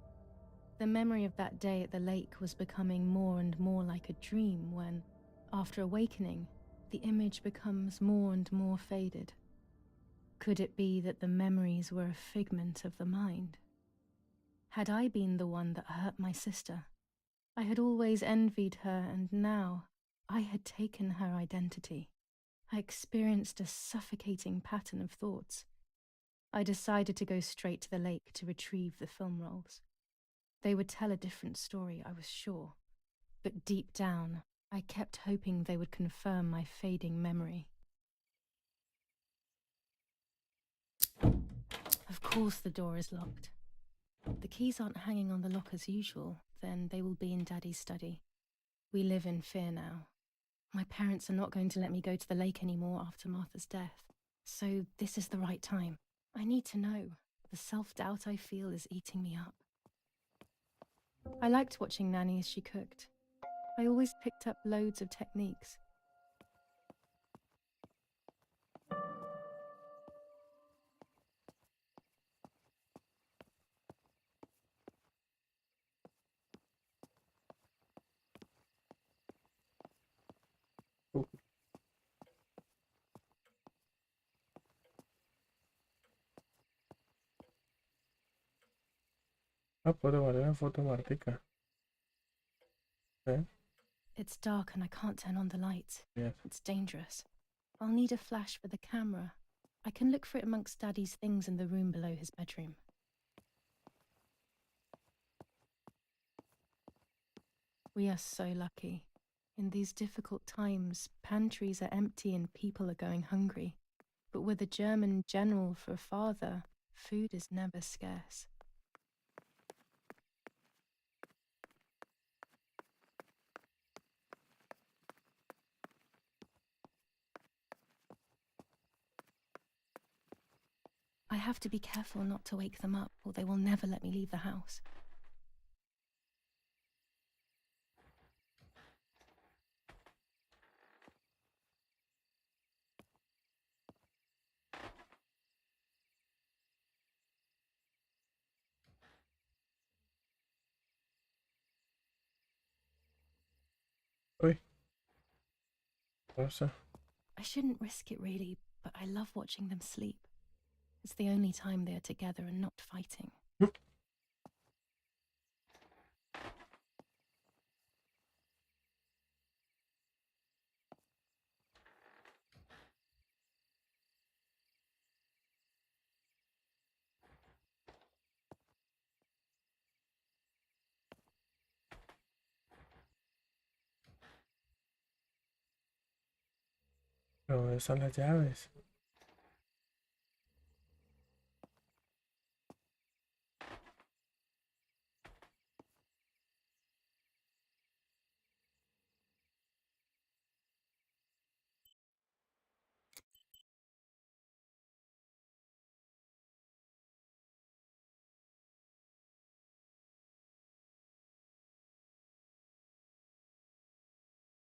The memory of that day at the lake was becoming more and more like a dream when, after awakening, the image becomes more and more faded. Could it be that the memories were a figment of the mind? Had I been the one that hurt my sister? I had always envied her, and now I had taken her identity. I experienced a suffocating pattern of thoughts. I decided to go straight to the lake to retrieve the film rolls. They would tell a different story, I was sure. But deep down, I kept hoping they would confirm my fading memory. Of course the door is locked. The keys aren't hanging on the lock as usual, then they will be in Daddy's study. We live in fear now. My parents are not going to let me go to the lake anymore after Martha's death. So this is the right time. I need to know. The self-doubt I feel is eating me up. I liked watching Nanny as she cooked. I always picked up loads of techniques. Ah, puedo guardar una foto Martica. ¿Eh? It's dark and I can't turn on the lights. Yes. It's dangerous. I'll need a flash for the camera. I can look for it amongst Daddy's things in the room below his bedroom. We are so lucky. In these difficult times, pantries are empty and people are going hungry. But with a German general for a father, food is never scarce. I have to be careful not to wake them up, or they will never let me leave the house. Uy. Pasa. I shouldn't risk it really, but I love watching them sleep. It's the only time they are together and not fighting. ¿Dónde están las llaves?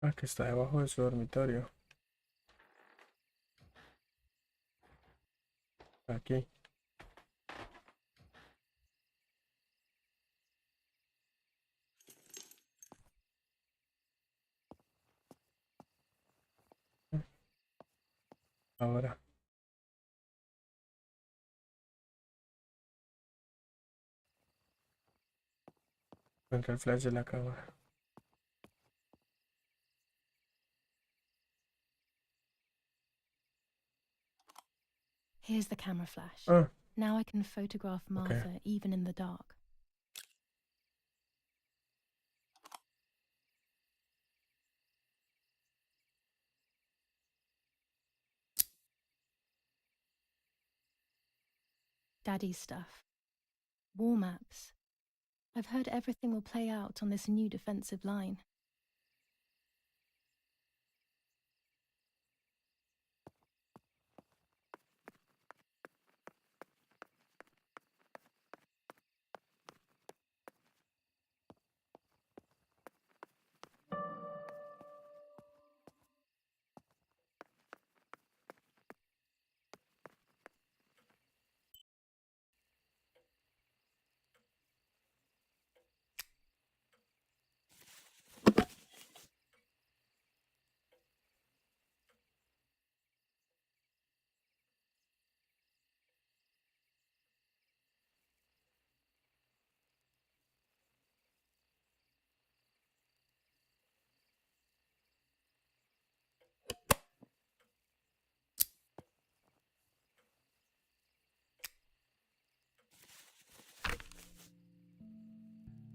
Ah, que está debajo de su dormitorio. Aquí. Ahora. Venga el flash de la cámara. Here's the camera flash. Ah, Now I can photograph Martha even in the dark. Daddy's stuff. War maps. I've heard everything will play out on this new defensive line.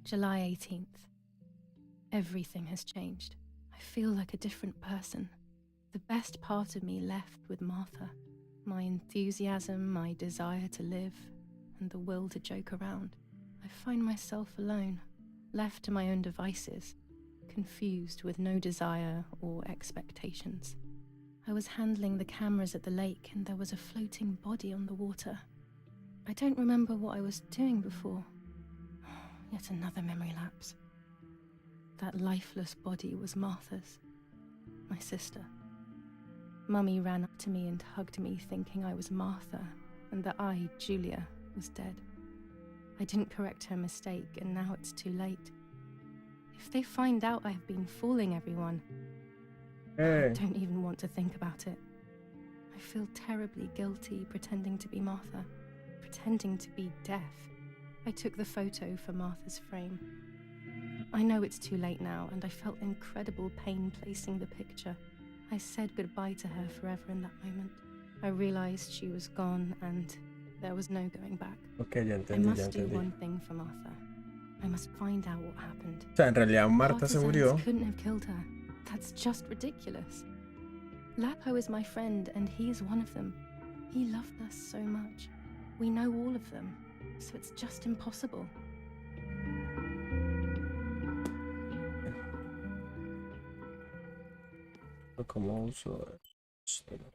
July 18th. Everything has changed. I feel like a different person. The best part of me left with Martha. My enthusiasm, my desire to live, and the will to joke around. I find myself alone, left to my own devices, confused with no desire or expectations. I was handling the cameras at the lake and there was a floating body on the water. I don't remember what I was doing before. Yet another memory lapse. That lifeless body was Martha's, my sister. Mummy ran up to me and hugged me, thinking I was Martha and that I, Julia, was dead. I didn't correct her mistake, and now it's too late. If they find out I have been fooling everyone, I don't even want to think about it. I feel terribly guilty pretending to be Martha, pretending to be deaf. I took the photo for Martha's frame. I know it's too late now, and I felt incredible pain placing the picture. I said goodbye to her forever in that moment. I realized she was gone and there was no going back. Ok, ya I entendí, ya must do entendí. one thing for Martha. I must find out what happened. O sea, en realidad Marta se Partisans murió. couldn't have killed her. That's just ridiculous. Lapo is my friend and he is one of them. He loved us so much. We know all of them, so it's just impossible. ¿Cómo uso esto?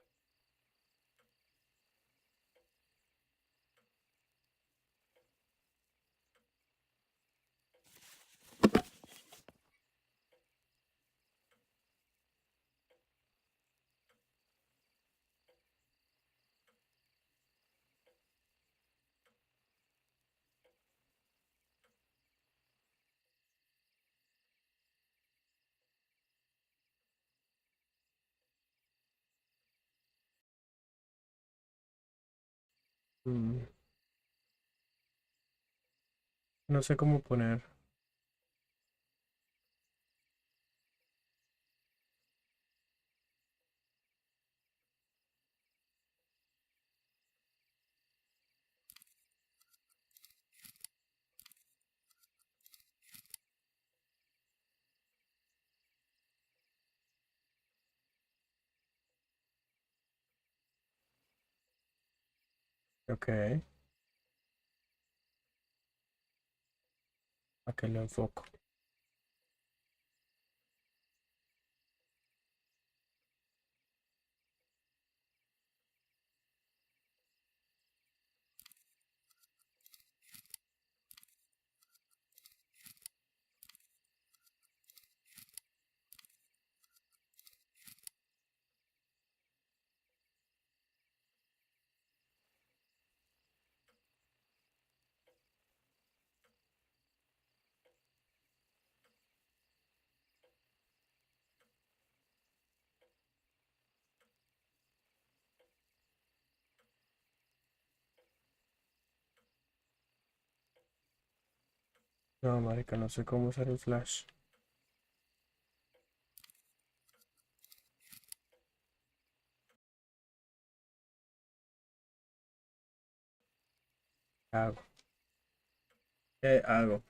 No sé cómo poner. Ok. ¿A qué lo enfoco? No, marica, no sé cómo usar el flash. ¿Qué hago? ¿Qué hago?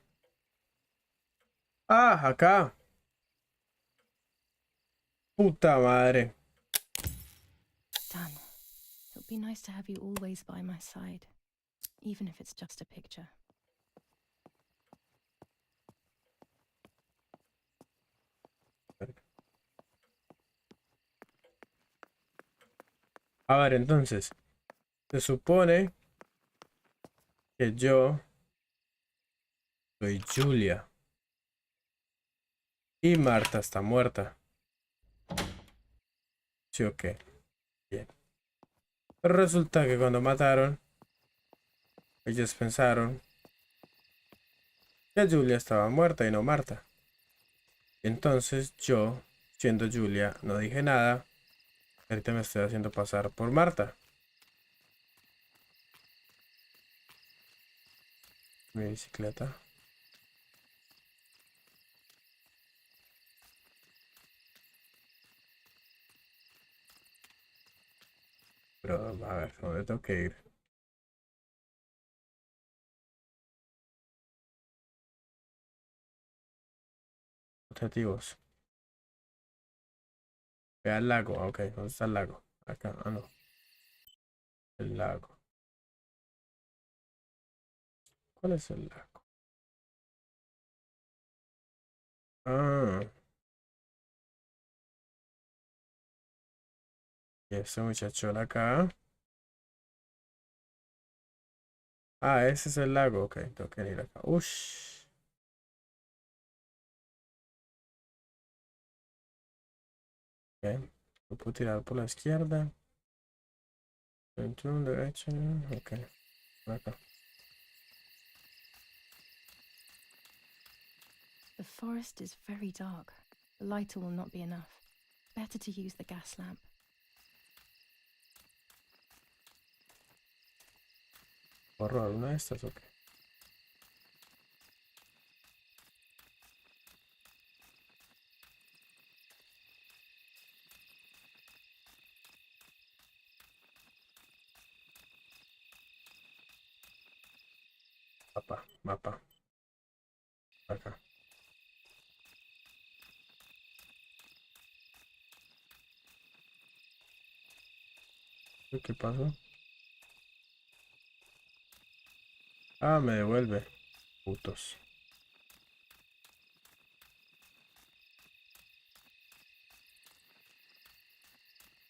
¡Ah! Acá. Puta madre. Done. It would be nice to have you always by my side, even if it's just a picture. A ver, entonces. Se supone que yo soy Julia. Y Marta está muerta. ¿Sí o qué? Bien. Pero resulta que cuando mataron, ellos pensaron que Julia estaba muerta y no Marta. Entonces yo, siendo Julia, no dije nada. Ahorita me estoy haciendo pasar por Marta. Mi bicicleta. Pero a ver, ¿dónde tengo que ir? Objetivos. Ve al lago. Ok, ¿dónde está el lago? Acá. Ah, no. El lago. ¿Cuál es el lago? Ah, y este muchachón acá. Ah, ese es el lago. Ok, tengo que ir acá. Ush. Ok, lo puedo tirar por la izquierda. Dentro, derecha. Ok, por acá. The forest is very dark. The lighter will not be enough. Better to use the gas lamp. ¿Puedo robar una de estas? Ok. Mapa, mapa. Acá. ¿Qué pasó? Ah, me devuelve. Putos.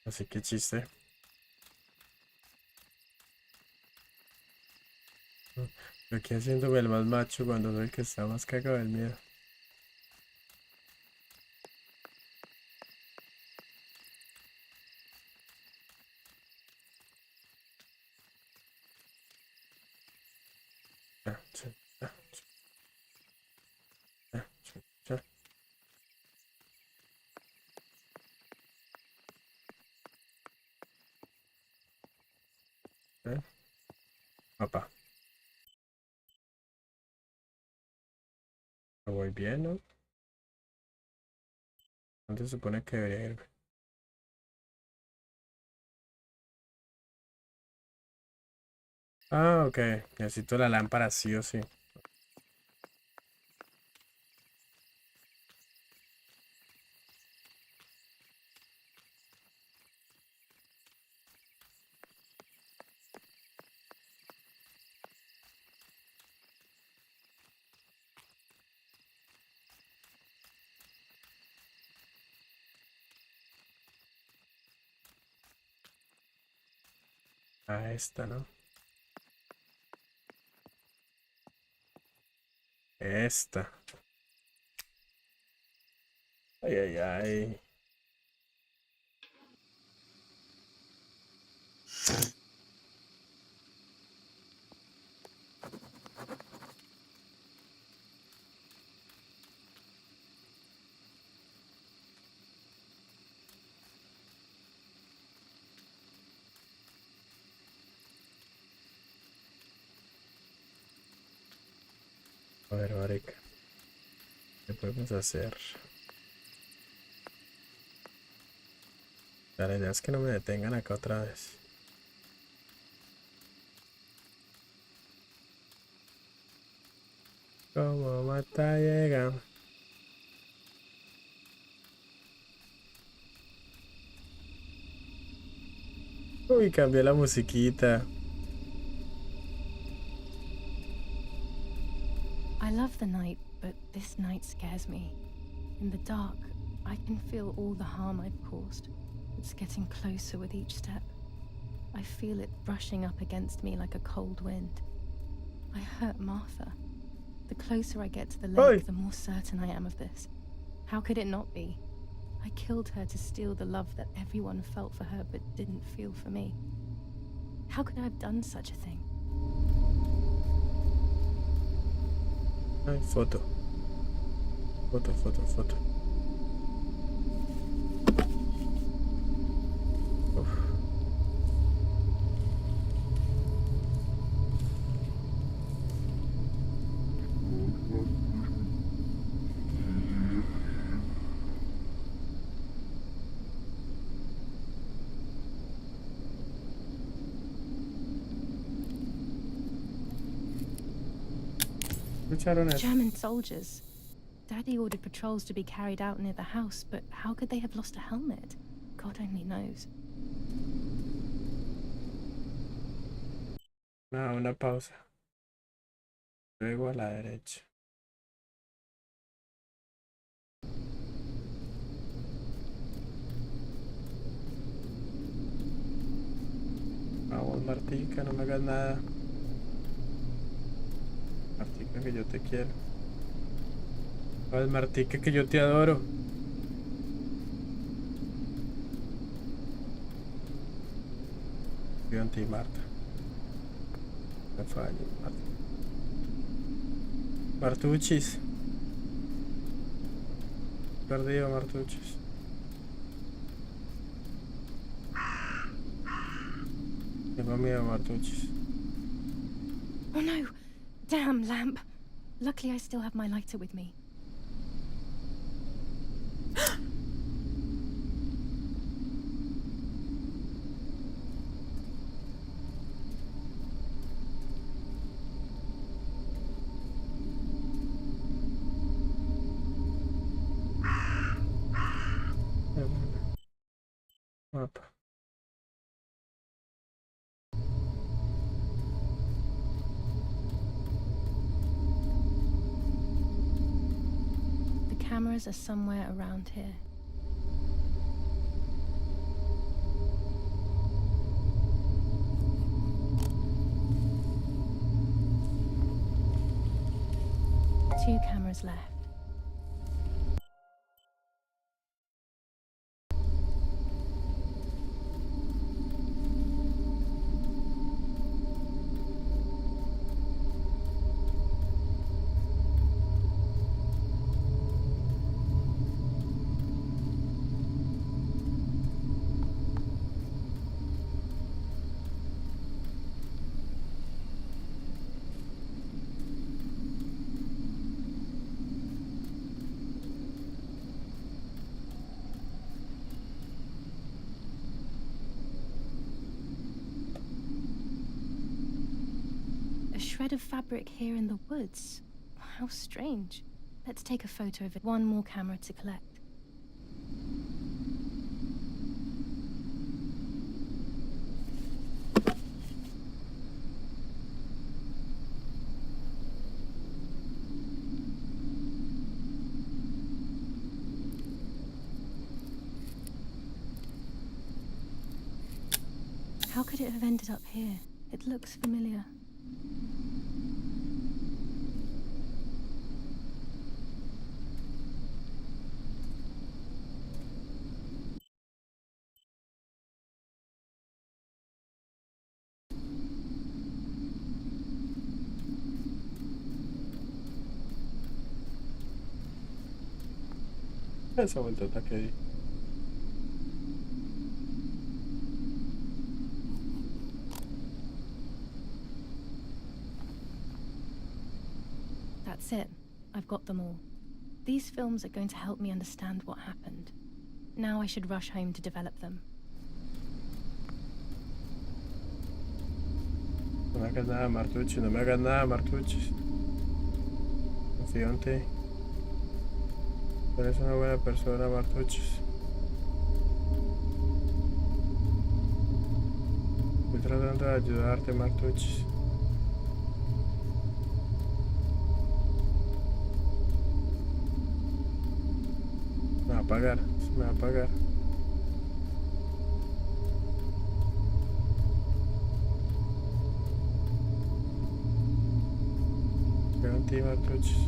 Así que chiste. Yo aquí haciéndome el más macho cuando soy el que está más cagado del miedo. Ya, ya, ya, ya, ya, ya. Papá, me voy bien, ¿no? ¿Dónde se supone que debería irme? Ah, ok. Necesito la lámpara sí o sí. Ah, esta, ¿no? Esta. Ay, ay, ay. A ver, marica. ¿Qué podemos hacer? La idea es que no me detengan acá otra vez. Como mata llega. Uy, cambié la musiquita. I love the night, but this night scares me. In the dark, I can feel all the harm I've caused. It's getting closer with each step. I feel it brushing up against me like a cold wind. I hurt Martha. The closer I get to the lake, Ay. the more certain I am of this. How could it not be? I killed her to steal the love that everyone felt for her but didn't feel for me. How could I have done such a thing? Ay, foto. Foto, foto, foto. Uf. ¿Escucharon eso? German soldiers. Daddy ordered patrols to be carried out near the house, but how could they have lost a helmet? God only knows. No, una pausa. Luego a la derecha. Martica, no me hagas nada. Martica, que yo te quiero. Ay, Martica, que yo te adoro. Yo en ti, Marta. Me fallo, Marta. Martuchis. Perdido, Martuchis. Tengo miedo, Martuchis. Oh no! Damn lamp! Luckily, I still have my lighter with me. Mapa. The cameras are somewhere around here. Two cameras left. A shred of fabric here in the woods. How strange. Let's take a photo of it. One more camera to collect. How could it have ended up here? It looks familiar. Esa vuelta que di. That's it. I've got them all. These films are going to help me understand what happened. Now I should rush home to develop them. No me hagas nada, Martuchis. No me hagas nada, Martuchis. Confío en ti. Eres una buena persona, Martuchis. Estoy tratando de ayudarte, Martuchis. Me va a apagar, se me va a apagar. Creo en ti, Martuchis.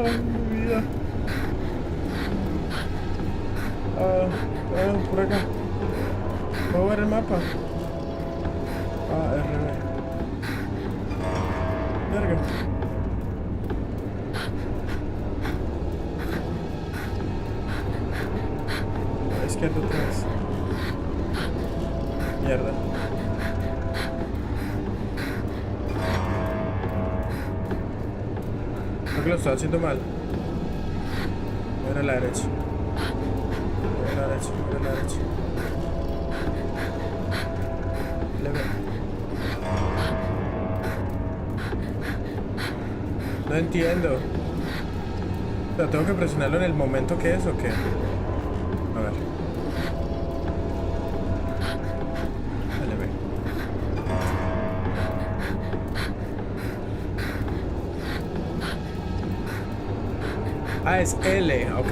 Mi vida. Por acá. ¿Puedo ver el mapa? RB. Verga. A la izquierda otra vez. Mierda. Creo que lo estoy haciendo mal. Voy a la derecha. Voy a la derecha, voy a la derecha. Leve. No entiendo. O sea, ¿tengo que presionarlo en el momento que es o qué? A ver. Ah, es L. Ok.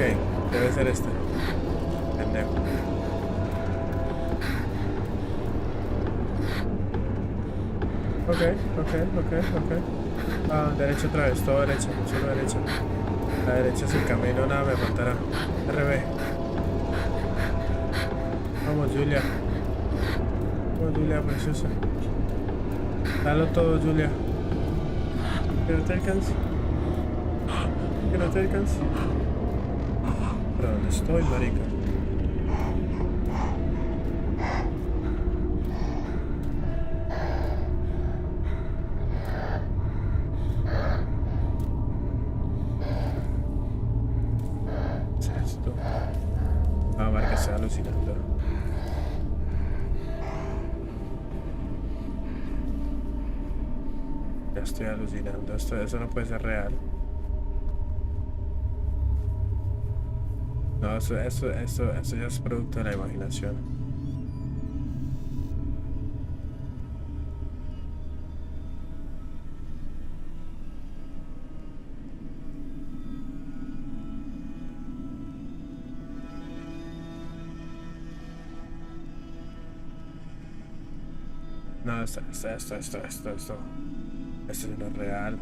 Debe ser este. Pendejo. Ok. Ah, derecha otra vez. Todo derecha. Solo derecha. La derecha es el camino. Nada me faltará. RB. Vamos, Julia. Vamos, Julia, preciosa. Dalo todo, Julia. Que no te alcance. Que no te alcance. ¿Pero dónde estoy, marica? ¿Qué es esto? Ah, marica, estoy alucinando. Ya estoy alucinando. Eso no puede ser real. No, eso ya es producto de la imaginación. No, esto no es real.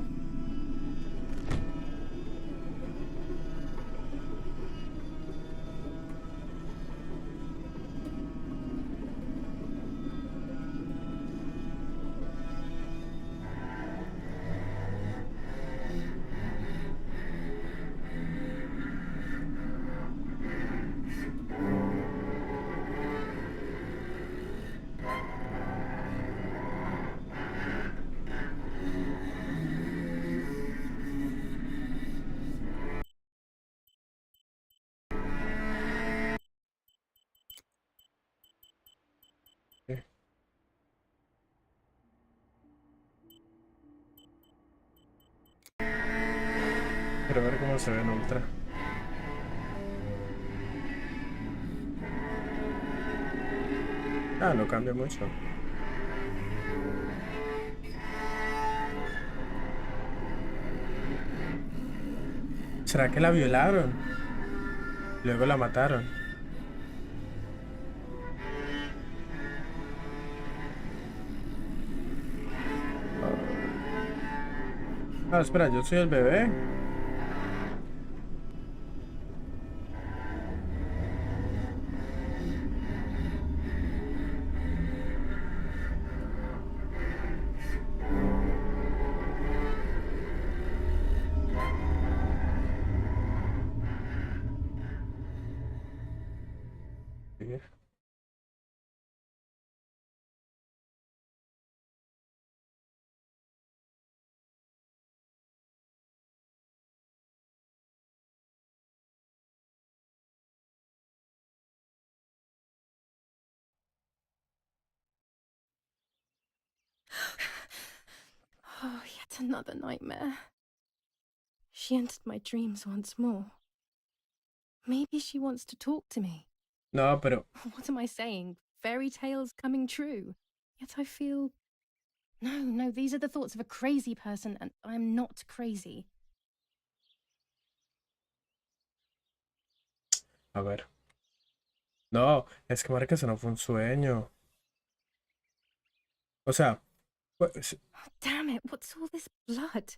¿Qué? Quiero ver cómo se ve en ultra. Ah, no cambia mucho. ¿Será que la violaron? Luego la mataron. Ah, espera, yo soy el bebé. Sí. Oh, yet another nightmare. She entered my dreams once more. Maybe she wants to talk to me. No, pero What am I saying? Fairy tales coming true. Yet I feel... No, these are the thoughts of a crazy person, and I'm not crazy. a ver. No, es que marica, eso no fue un sueño. O sea, pues, Oh, damn it, what's all this blood?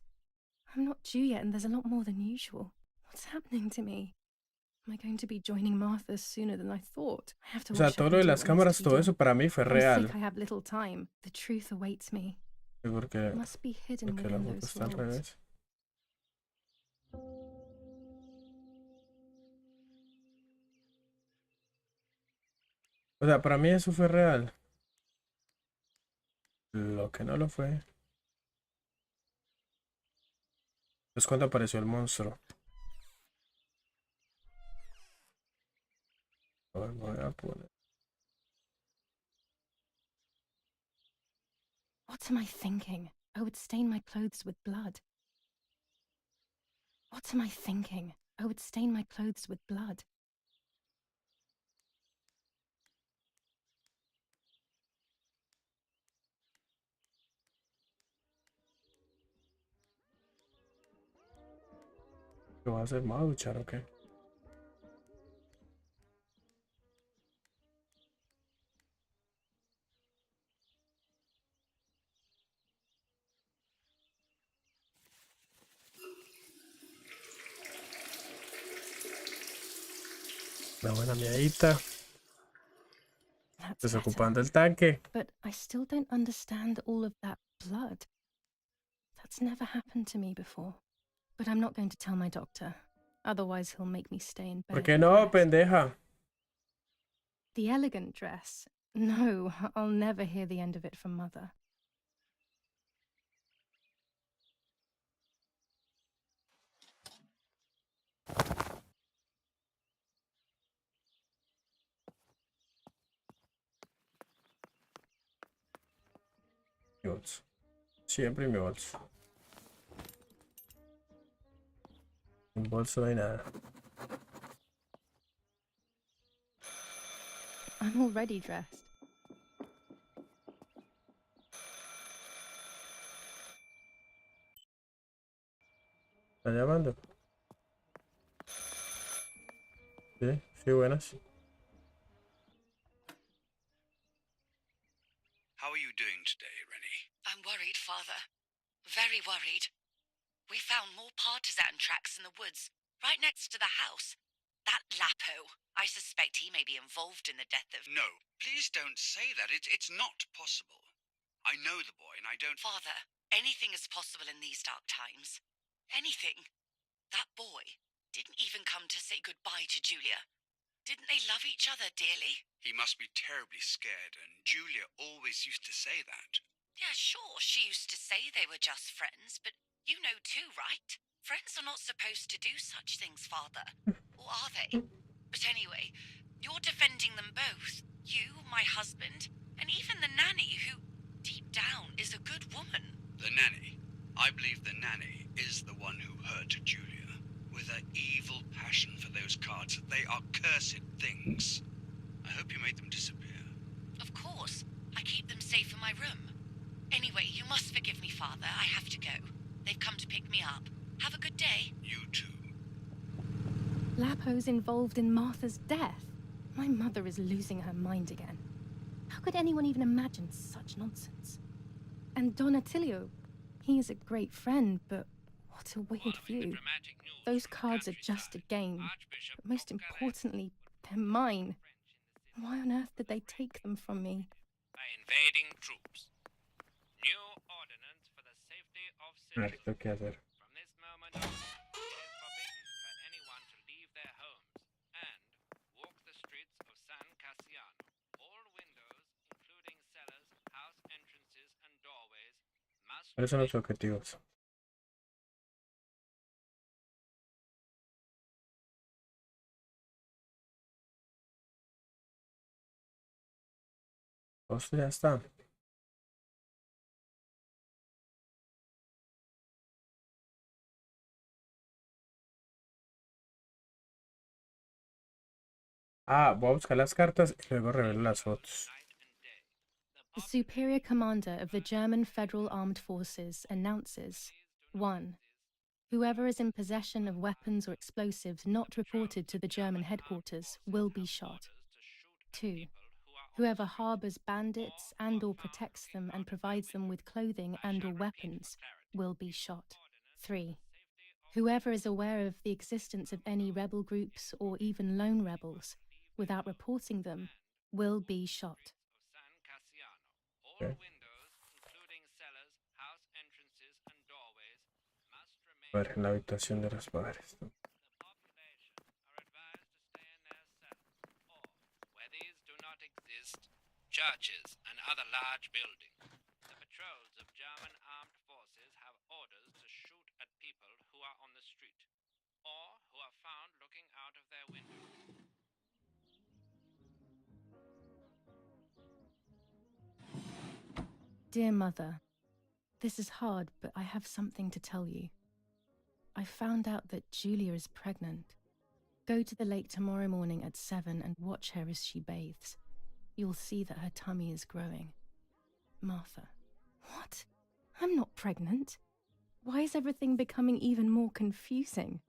I'm not due yet, and there's a lot more than usual. What's happening to me? Am I going to be joining Martha sooner than I thought? I have to o sea, wash todo up lo de and do las what needs cámaras, to be todo done. eso para mí fue I'm real. sick, I have little time. The truth awaits me. Sí, It must be hidden porque la within foto those está al walls. revés. O sea, para mí eso fue real. Lo que no lo fue es cuando apareció el monstruo. A ver, voy a poner. What am I thinking? I would stain my clothes with blood. What am I thinking? I would stain my clothes with blood. ¿Qué voy a hacer? ¿Me voy a duchar o qué? Una buena miadita. That's better. Desocupando el tanque. But I still don't understand all of that blood. That's never happened to me before. But I'm not going to tell my doctor. Otherwise, he'll make me stay in bed. ¿Por qué with no, the rest. pendeja? The elegant dress? No, I'll never hear the end of it from Mother. Mi bolso. Siempre mi bolso. En bolso no hay nada. I'm already dressed. ¿Está llamando? Sí, sí, buenas. How are you doing today, Rennie? I'm worried, Father. Very worried. We found more partisan tracks in the woods, right next to the house. That Lapo, I suspect he may be involved in the death of... No, please don't say that. It's not possible. I know the boy and I don't... Father, anything is possible in these dark times. Anything. That boy didn't even come to say goodbye to Julia. Didn't they love each other dearly? He must be terribly scared, and Julia always used to say that. Yeah, sure, she used to say they were just friends, but you know too, right? Friends are not supposed to do such things, Father. Or are they? But anyway, you're defending them both. You, my husband, and even the nanny, who, deep down, is a good woman. The nanny. I believe the nanny is the one who hurt Julia. With her evil passion for those cards, they are cursed things. I hope you made them disappear. Of course. I keep them safe in my room. Anyway, you must forgive me, Father. I have to go. They've come to pick me up. Have a good day. You too. Lapo's involved in Martha's death. My mother is losing her mind again. How could anyone even imagine such nonsense? And Don Attilio, he is a great friend, but what a weird view. Those cards are just a game, but most importantly, they're mine. Why on earth did they take them from me? By invading troops. New ordinance for the safety of A ver, citizens. ¿qué hacer? From this moment on, it is forbidden for anyone to leave their homes and walk the streets of San Cassiano. All windows, including cellars, house entrances, and doorways, must ¿Cuáles son los objetivos? Pues ya está. Ah, voy a buscar las cartas y luego revelo las fotos. The Superior Commander of the German Federal Armed Forces announces 1. Whoever is in possession of weapons or explosives not reported to the German headquarters will be shot. 2. Whoever harbors bandits and/or protects them and provides them with clothing and/or weapons will be shot. 3. Whoever is aware of the existence of any rebel groups or even lone rebels without reporting them will be shot. All Okay. windows, including cellars, house entrances, and doorways, must remain. A ver, en la habitación de los padres. The population are advised to stay in their cells, or, where these do not exist, churches and other large buildings. The patrols of German armed forces have orders to shoot at people who are on the street, or who are found looking out of their windows. Dear Mother, this is hard, but I have something to tell you. I found out that Julia is pregnant. Go to the lake tomorrow morning at 7 and watch her as she bathes. You'll see that her tummy is growing. Martha. What? I'm not pregnant. Why is everything becoming even more confusing?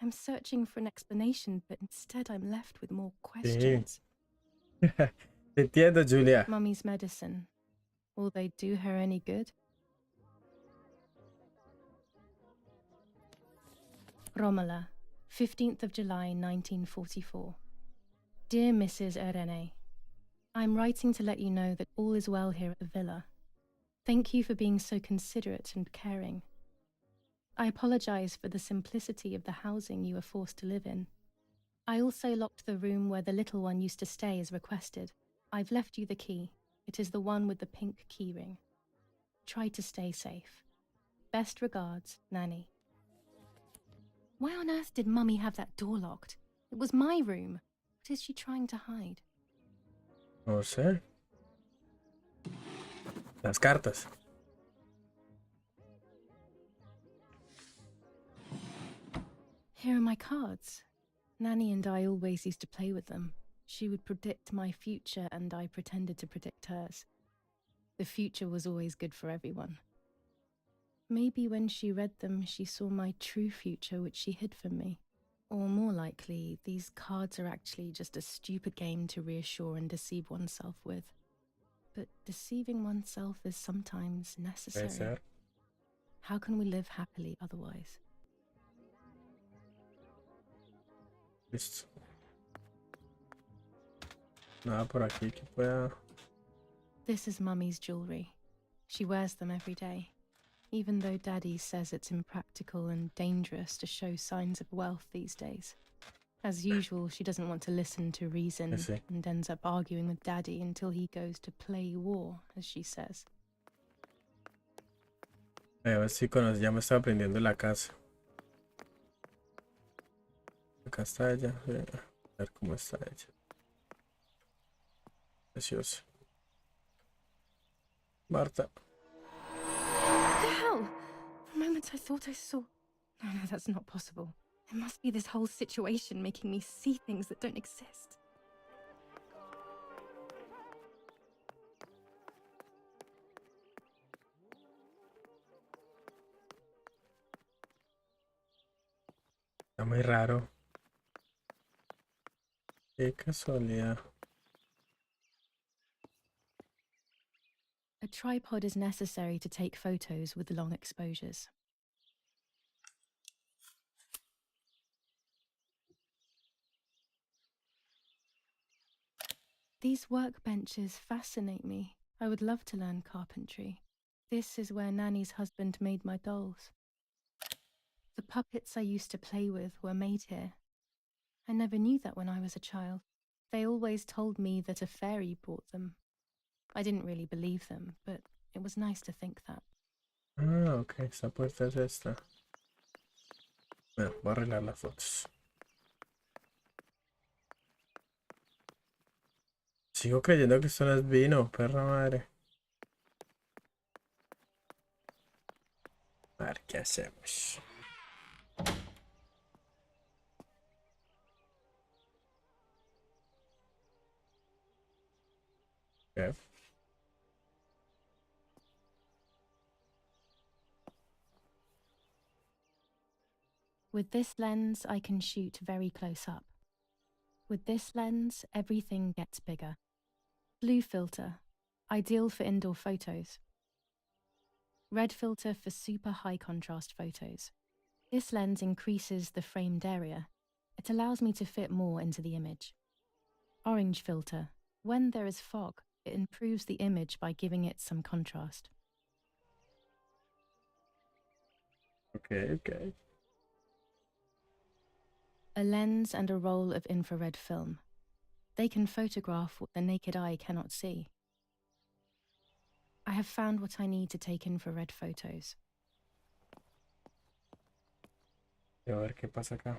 I'm searching for an explanation, but instead I'm left with more questions. Te entiendo, Julia. Mummy's medicine. Will they do her any good? Romola, 15th of July 1944. Dear Mrs. Irene, I'm writing to let you know that all is well here at the villa. Thank you for being so considerate and caring. I apologize for the simplicity of the housing you were forced to live in. I also locked the room where the little one used to stay as requested. I've left you the key. It is the one with the pink keyring. Try to stay safe. Best regards, Nanny. Why on earth did Mummy have that door locked? It was my room. What is she trying to hide? No sé. Las cartas. Here are my cards. Nanny and I always used to play with them. She would predict my future and I pretended to predict hers. The future was always good for everyone. Maybe when she read them, she saw my true future, which she hid from me. Or more likely, these cards are actually just a stupid game to reassure and deceive oneself with. But deceiving oneself is sometimes Puede necessary. ser. How can we live happily otherwise? Listo. Nada por aquí que pueda. This is Mummy's jewelry. She wears them every day, even though Daddy says it's impractical and dangerous to show signs of wealth these days. As usual, she doesn't want to listen to reason Sí. and ends up arguing with Daddy until he goes to play war, as she says. A ver si ya me está aprendiendo la casa. Acá está ella. A ver cómo está ella. Preciosa. Marta. What the hell? For a moment I thought I saw... No, that's not possible. It must be this whole situation making me see things that don't exist. Está muy raro. Qué casualidad. A tripod is necessary to take photos with long exposures. These workbenches fascinate me. I would love to learn carpentry. This is where Nanny's husband made my dolls. The puppets I used to play with were made here. I never knew that when I was a child. They always told me that a fairy brought them. I didn't really believe them, but it was nice to think that. Ah, ok. Esta puerta es esta. Bueno, voy a arreglar las fotos. Sigo creyendo que esto no es vino, perra madre. A ver, ¿qué hacemos? Okay. With this lens, I can shoot very close up. With this lens, everything gets bigger. Blue filter, ideal for indoor photos. Red filter for super high contrast photos. This lens increases the framed area. It allows me to fit more into the image. Orange filter, when there is fog, it improves the image by giving it some contrast. Okay. A lens and a roll of infrared film. They can photograph what the naked eye cannot see. I have found what I need to take infrared photos. A ver qué pasa acá.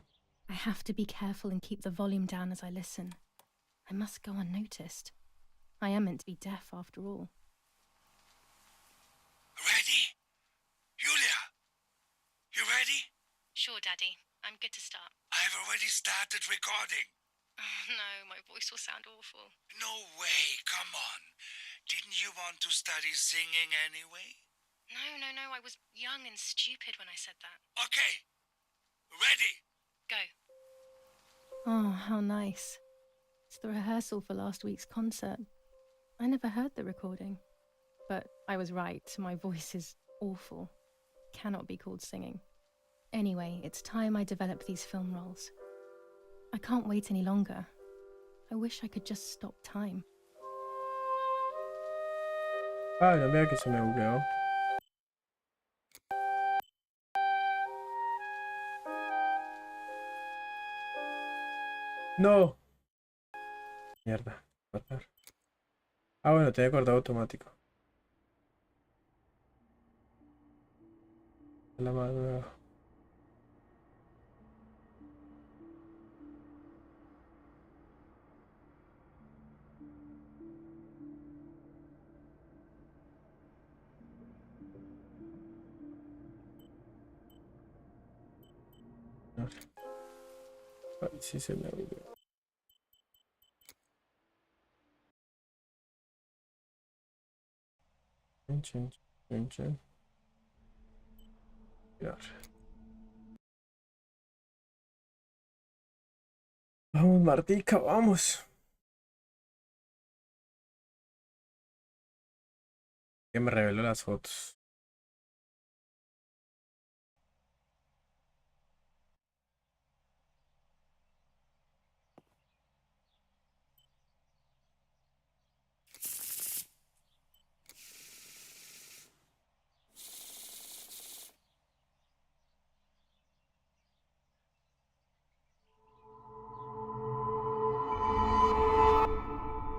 I have to be careful and keep the volume down as I listen. I must go unnoticed. I am meant to be deaf after all. Ready? Julia? You ready? Sure, Daddy. I'm good to start. I've already started recording. Oh, no, my voice will sound awful. No way, come on. Didn't you want to study singing anyway? No, I was young and stupid when I said that. Okay. Ready? Go. Oh, how nice. It's the rehearsal for last week's concert. I never heard the recording. But I was right, my voice is awful. Cannot be called singing. Anyway, it's time I develop these film roles. I can't wait any longer. I wish I could just stop time. Ah, ya veo que se me bugueó. No. Mierda. Matar. Ah, bueno, tiene guardado automático. La más nueva. Ay, sí se me bugueó. Chin, chin, chin, chin. Vamos, Martica, vamos. Que me reveló las fotos.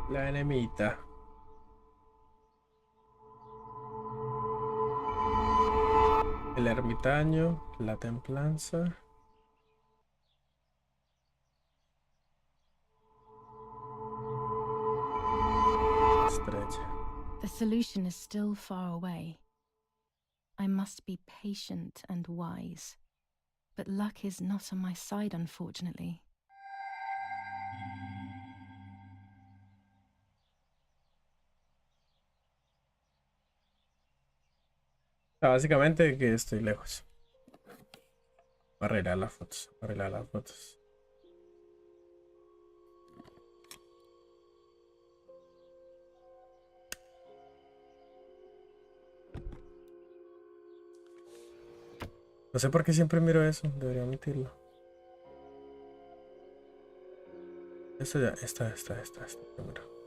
La enemita. El ermitaño, la templanza. Estrella. The solution is still far away. I must be patient and wise. But luck is not on my side, unfortunately. Básicamente que estoy lejos. Voy a arreglar las fotos. Voy a arreglar las fotos. No sé por qué siempre miro eso. Debería omitirlo. Esto ya. Esta primero.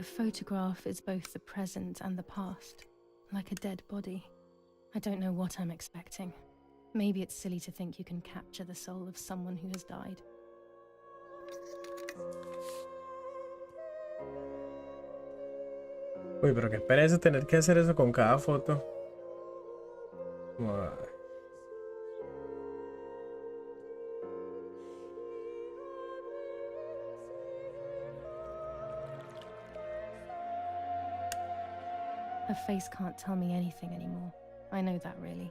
A photograph is both the present and the past, like a dead body. I don't know what I'm expecting. Maybe it's silly to think you can capture the soul of someone who has died. Uy, pero qué pereza tener que hacer eso con cada foto. Ay. Her face can't tell me anything anymore. I know that, really.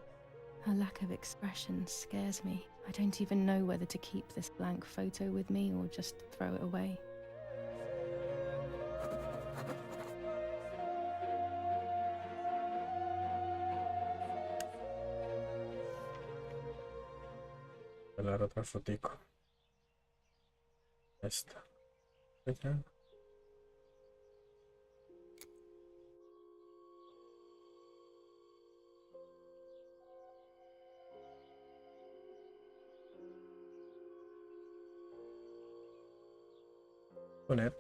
Her lack of expression scares me. I don't even know whether to keep this blank photo with me or just throw it away. Voy a dar otra fotico. Esta. Ya. Poner.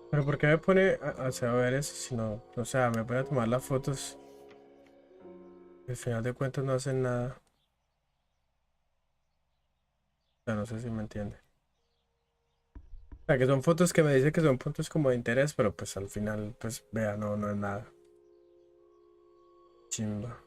Pero ¿por qué me pone a saber eso si no? O sea, me pone a tomar las fotos. Al final de cuentas no hacen nada. O sea, no sé si me entiende. O sea, que son fotos que me dice que son puntos como de interés, pero pues al final, pues vea, no es nada. Chimba.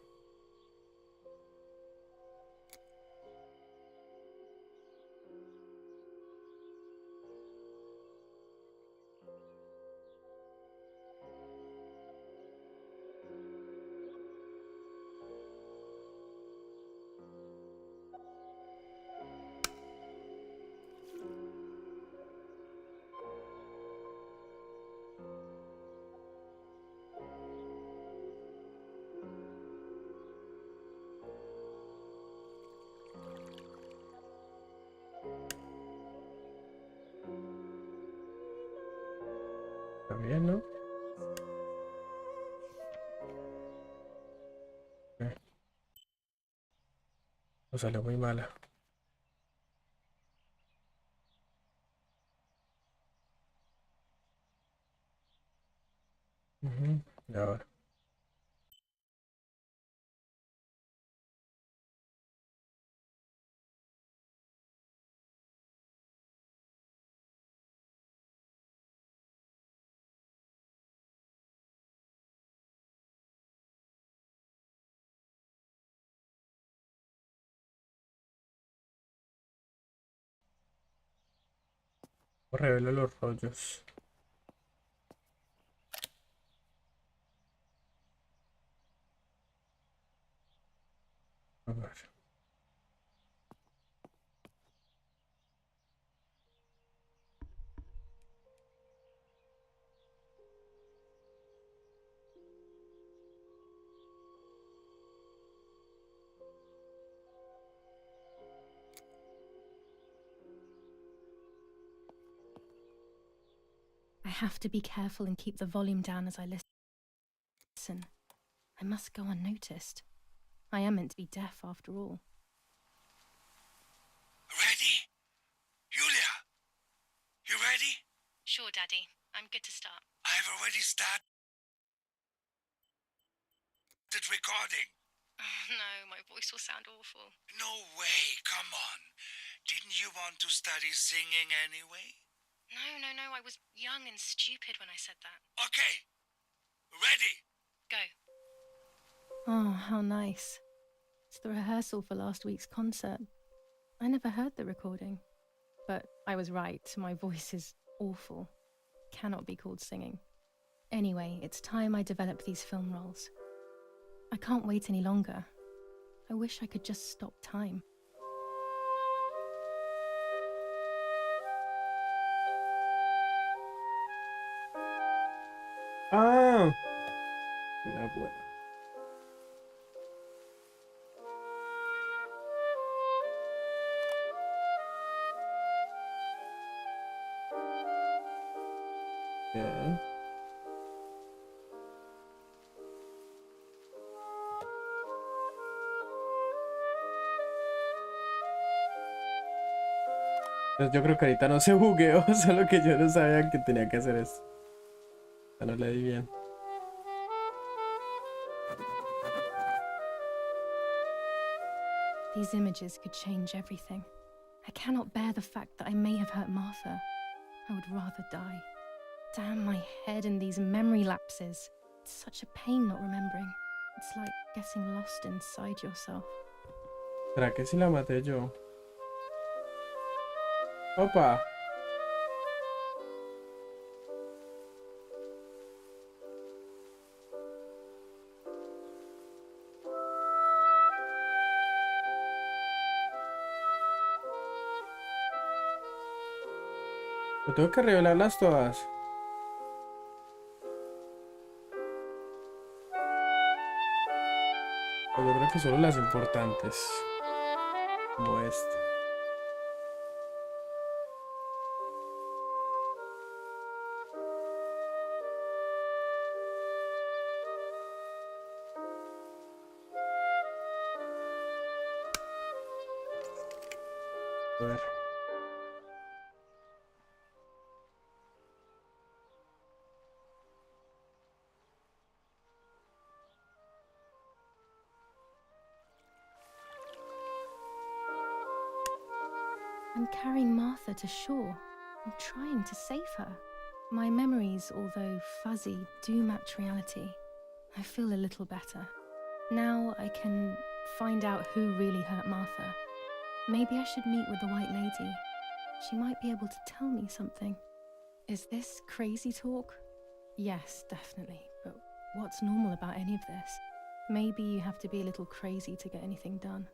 bien, ¿no? O salió muy mala. Y ahora. Revelo los rollos. A ver. I have to be careful and keep the volume down as I listen. I must go unnoticed. I am meant to be deaf after all. Ready? Julia? You ready? Sure, Daddy. I'm good to start. I've already started recording. Oh, no, my voice will sound awful. No way, come on. Didn't you want to study singing anyway? No, I was young and stupid when I said that. Okay, ready? Go. Oh, how nice. It's the rehearsal for last week's concert. I never heard the recording. But I was right, my voice is awful. Cannot be called singing. Anyway, it's time I develop these film roles. I can't wait any longer. I wish I could just stop time. ¡Ah! Mira, bueno. Bien. Pues yo creo que ahorita no se bugueó, solo que yo no sabía que tenía que hacer esto. Ya no le di bien. These images could change everything. I cannot bear the fact that I may have hurt Martha. I would rather die. Damn my head and these memory lapses. It's such a pain not remembering. It's like getting lost inside yourself. ¿Será que si la maté yo? ¡Opa! ¿O tengo que revelarlas todas? O yo creo que solo las importantes. Como esta. A ver. I'm carrying Martha to shore. I'm trying to save her. My memories, although fuzzy, do match reality. I feel a little better. Now I can find out who really hurt Martha. Maybe I should meet with the White Lady. She might be able to tell me something. Is this crazy talk? Yes, definitely. But what's normal about any of this? Maybe you have to be a little crazy to get anything done.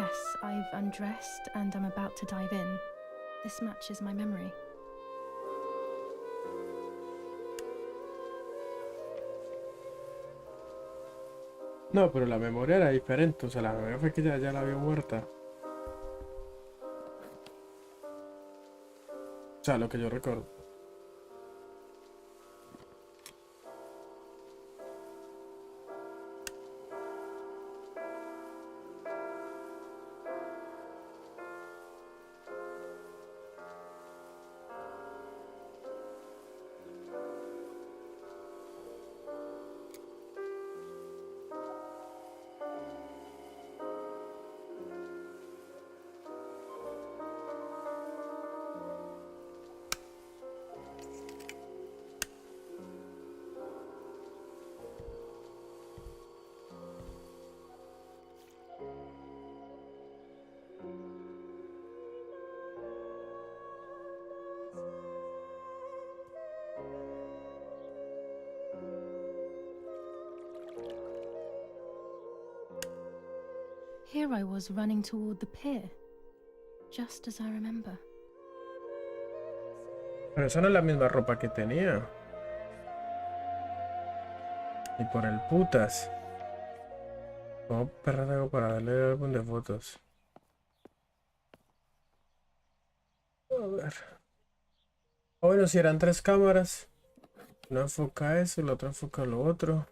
Yes, I've undressed and I'm about to dive in. This matches my memory. No, pero la memoria era diferente. O sea, la memoria fue que ya la vio muerta. O sea, lo que yo recuerdo. Here I was running toward the pier, just as I remember. Pero esa no es la misma ropa que tenía. Y por el putas. ¿Cómo perra tengo para darle el álbum de fotos? A ver. Bueno, si eran 3 cámaras. Una enfoca eso, la otra enfoca lo otro.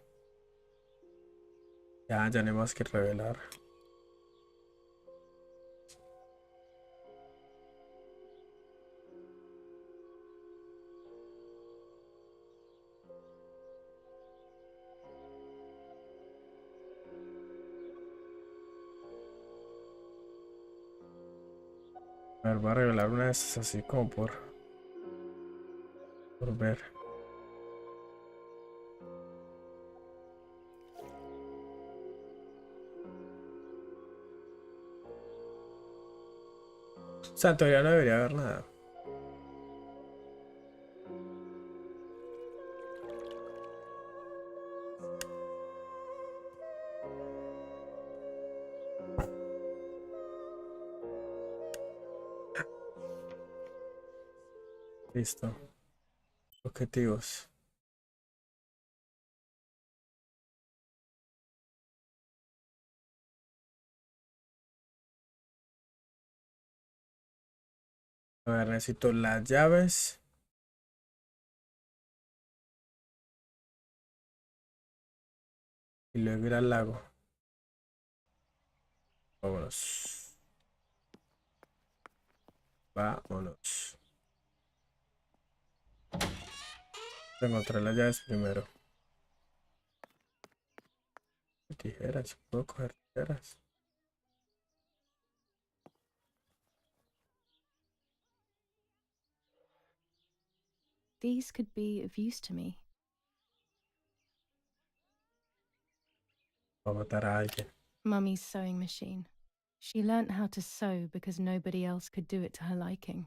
Ya no hay más que revelar. A ver, voy a revelar una de esas así como por ver. O sea, todavía no debería haber nada. Listo. Objetivos. A ver, necesito las llaves. Y luego ir al lago. Vámonos. Vámonos. Encontré las llaves primero. Tijeras. ¿Puedo coger tijeras? These could be of use to me. Voy a matar a alguien. Mummy's sewing machine. She learnt how to sew because nobody else could do it to her liking.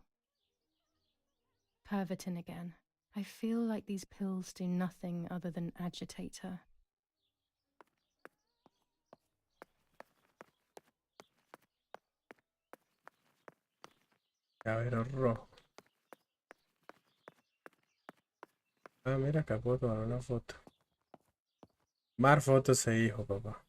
Pervertin again. I feel like these pills do nothing other than agitate her. Llavero rojo. Ah, mira, acá puedo tomar una foto. Mar fotos e hijo, papá.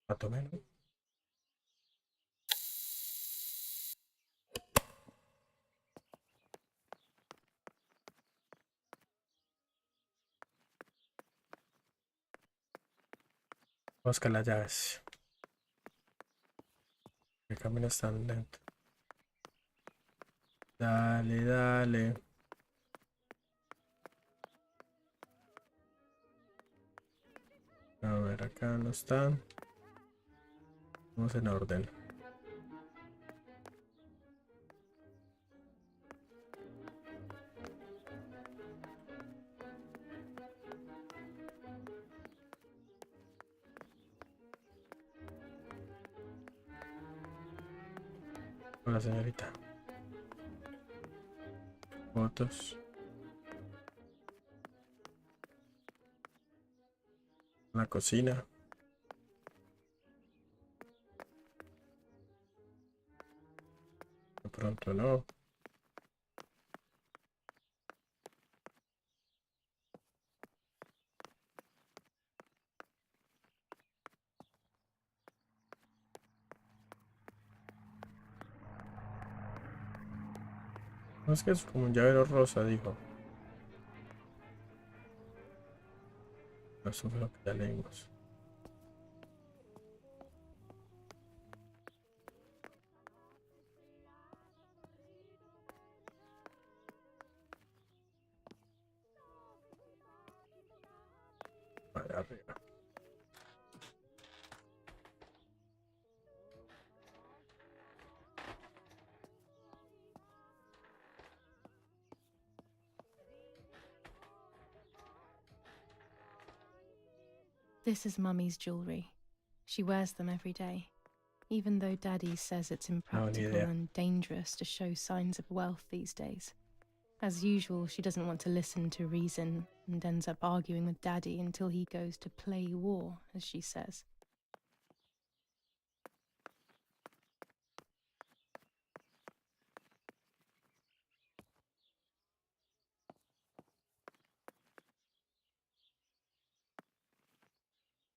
Más o menos. Busca las llaves. El camino es tan lento. Dale, dale. A ver, acá no están. Vamos en orden. Hola, señorita. Fotos. La cocina. De pronto no. No, es que es como un llavero rosa, dijo. Eso fue lo que ya leímos. Vale, arriba. This is Mummy's jewelry. She wears them every day, even though Daddy says it's impractical idea. and dangerous to show signs of wealth these days. As usual, she doesn't want to listen to reason and ends up arguing with Daddy until he goes to play war, as she says.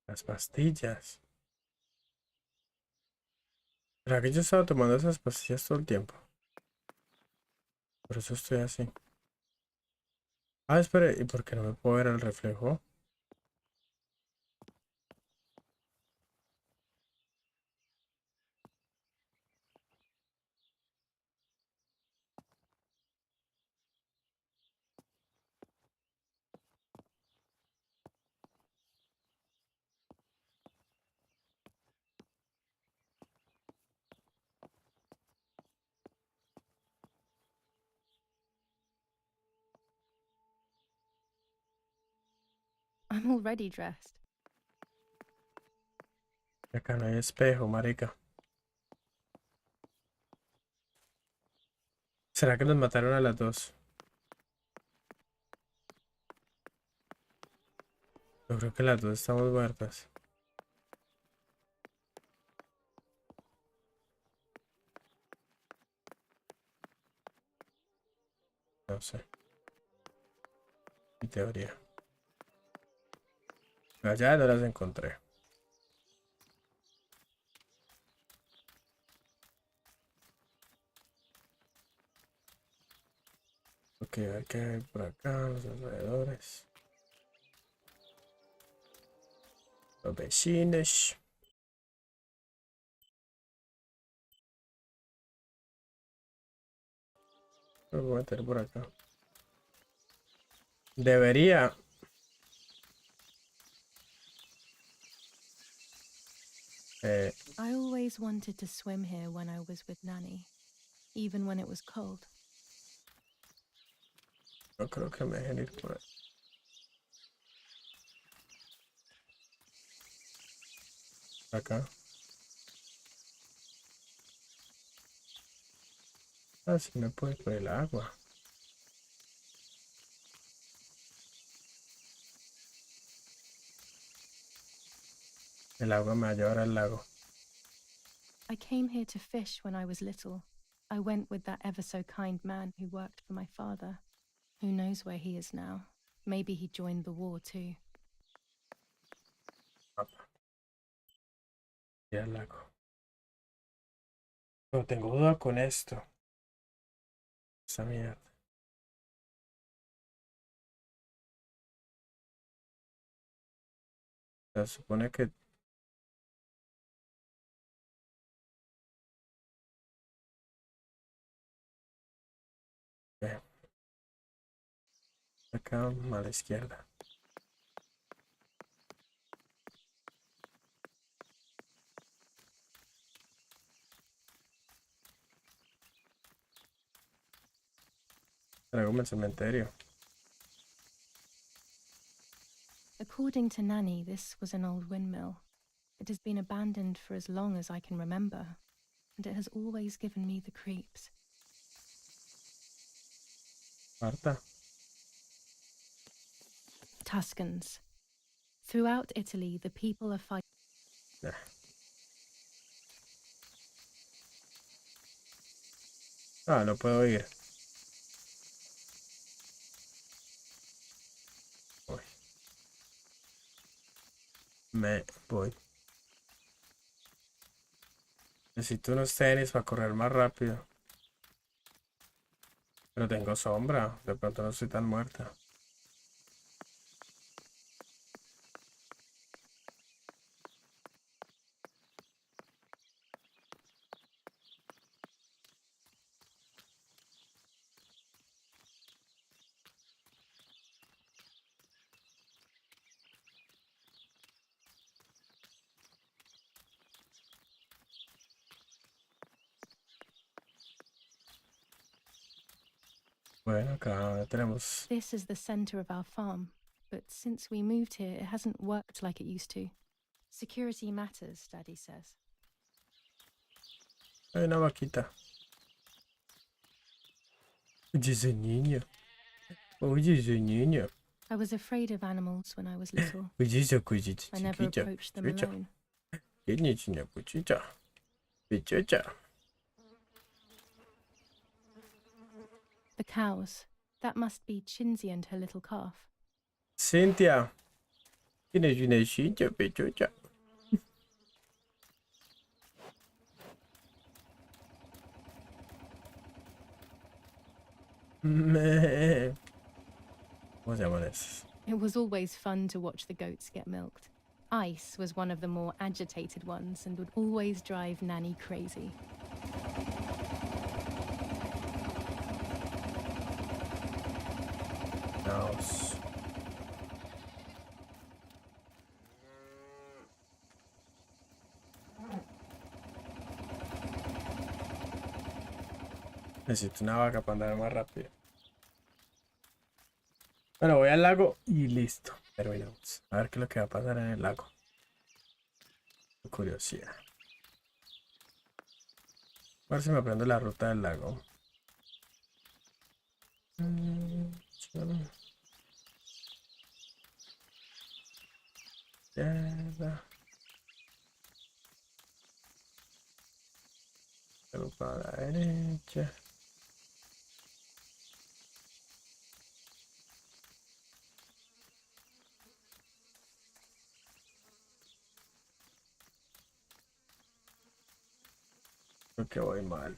Las pastillas. ¿Será que yo estaba tomando esas pastillas todo el tiempo? Por eso estoy así. Ah, espere, ¿y por qué no me puedo ver el reflejo? I'm already dressed. Acá no hay espejo, marica. ¿Será que nos mataron a las dos? Yo creo que las dos estamos muertas. No sé. En teoría. Allá no las encontré. Ok, hay que ver por acá, los alrededores. Los vecinos. Lo voy a meter por acá. Debería. I always wanted to swim here when I was with Nanny, even when it was cold. No creo que me dejen ir por ahí. Acá. Ah, sí me puedo ir por el agua. El agua me va a llevar al lago. I came here to fish when I was little. I went with that ever so kind man who worked for my father. Who knows where he is now? Maybe he joined the war too. Y al lago. No tengo duda con esto. Esa mierda. Se supone que acá a la izquierda. Traigo el cementerio. According to Nanny, this was an old windmill. It has been abandoned for as long as I can remember. and it has always given me the creeps. Marta. Tuscans. Throughout Italy, the people are fighting. Ah, no puedo ir. Voy. Me voy. Necesito unos tenis para correr más rápido. Pero tengo sombra. De pronto no estoy tan muerta. Bueno, acá tenemos. This is the center of our farm, but since we moved here, it hasn't worked like it used to. Security matters, Daddy says. Hay una vaquita. Oye, ese niño. Oye, ese niño. I was afraid of animals when I was little. Oye, esa cosita I never chiquita. approached them Chucha. alone. Qué niña, puchicha. Pichucha. The cows. That must be Chinsey and her little calf. Cintia. Tienes una chicha, pichucha. ¿Cómo se llaman esos? It was always fun to watch the goats get milked. Ice was one of the more agitated ones and would always drive Nanny crazy. Caos. Necesito una vaca para andar más rápido. Bueno, voy al lago y listo. Terminamos. A ver qué es lo que va a pasar en el lago. Curiosidad. A ver si me aprendo la ruta del lago. Izquierda. Luego para la derecha. Creo que voy mal.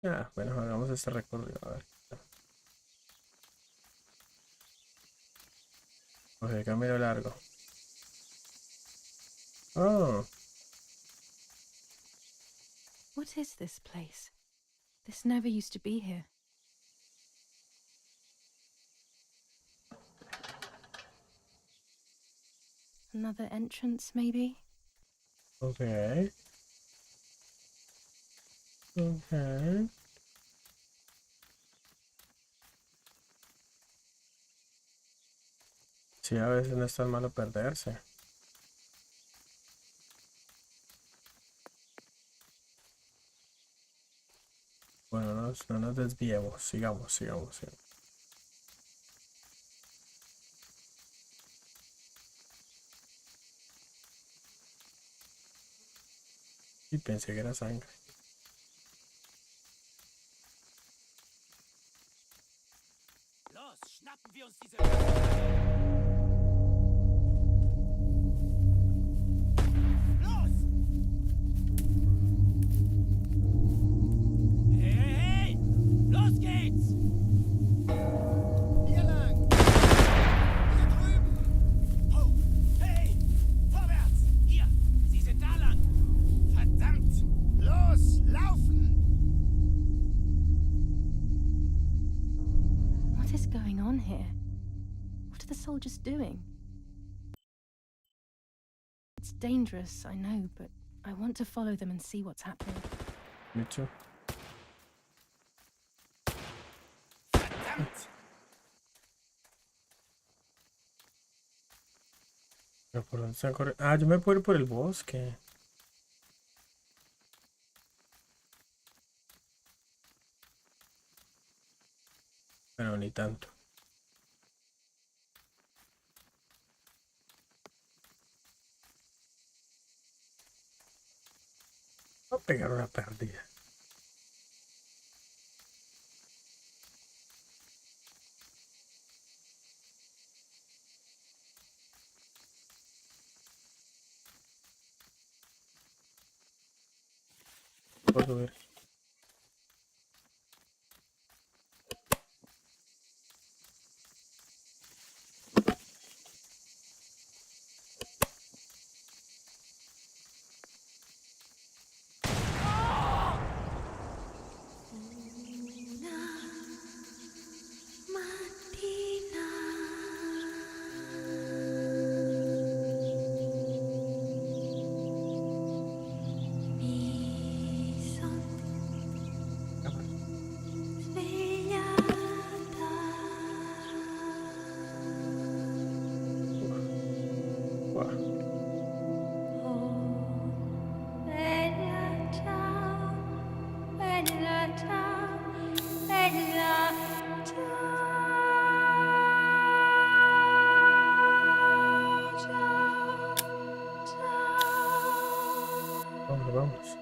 Ah, bueno, hagamos este recorrido. A ver. Coge camino largo. Oh, What is this place? This never used to be here. Another entrance, maybe? okay. Okay. Sí, a veces no es tan malo perderse. Bueno, no nos desviemos. Sigamos, sigamos, sigamos. Y pensé que era sangre. Los, schnappen wir uns diese... Los! Hey, hey, hey! Los geht's! Hier lang! Hier drüben! Oh, hey! Vorwärts! Hier! Sie sind da lang! Verdammt! Los, laufen! What is going on here? What are the soldiers doing? It's dangerous, I know, but I want to follow them and see what's happening. Me too. Verdammt! Pero por dónde están corriendo. Ah, yo me puedo ir por el bosque. tanto. Voy a pegar una perdida. Puedo subir. Vamos.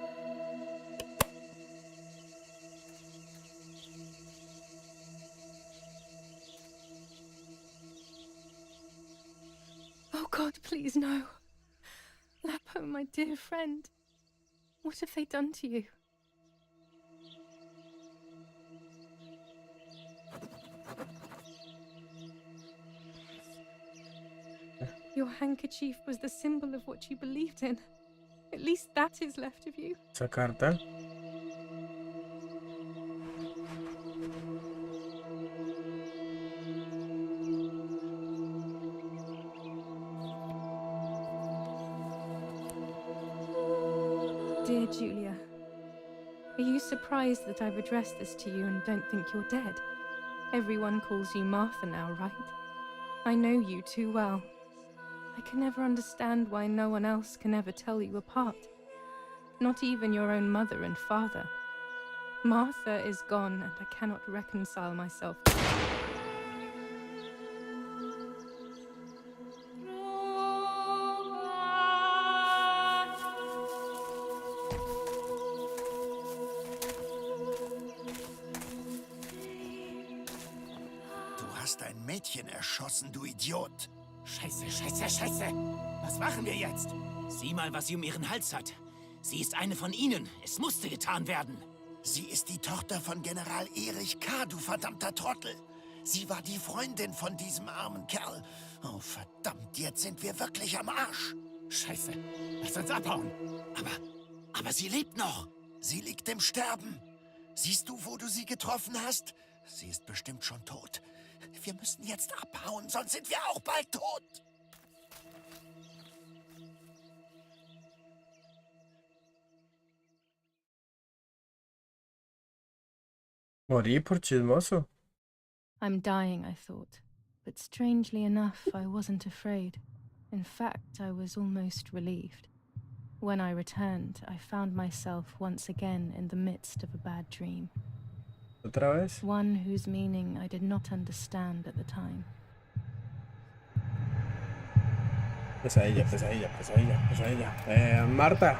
Oh God, please no. Lapo, my dear friend. What have they done to you? Your handkerchief was the symbol of what you believed in. At least that is left of you. Esa carta. Dear Julia, are you surprised that I've addressed this to you and don't think you're dead? Everyone calls you Martha now, right? I know you too well. I can never understand why no one else can ever tell you apart. Not even your own mother and father. Martha is gone and I cannot reconcile myself. Du hast ein Mädchen erschossen, du Idiot. Scheiße, scheiße, scheiße. Was machen wir jetzt? Sieh mal, was sie um ihren Hals hat. Sie ist eine von ihnen. Es musste getan werden. Sie ist die Tochter von General Erich K., du verdammter Trottel. Sie war die Freundin von diesem armen Kerl. Oh, verdammt, jetzt sind wir wirklich am Arsch. Scheiße, lass uns abhauen. Aber sie lebt noch. Sie liegt im Sterben. Siehst du, wo du sie getroffen hast? Sie ist bestimmt schon tot. Wir müssen jetzt abhauen, sonst sind wir auch bald tot. Morí por chismoso. I'm dying, I thought. But strangely enough, I wasn't afraid. In fact, I was almost relieved. When I returned, I found myself once again in the midst of a bad dream. ¿Otra vez? One whose meaning I did not understand at the time. Pesadilla, pesadilla, pesadilla, pesadilla. Marta.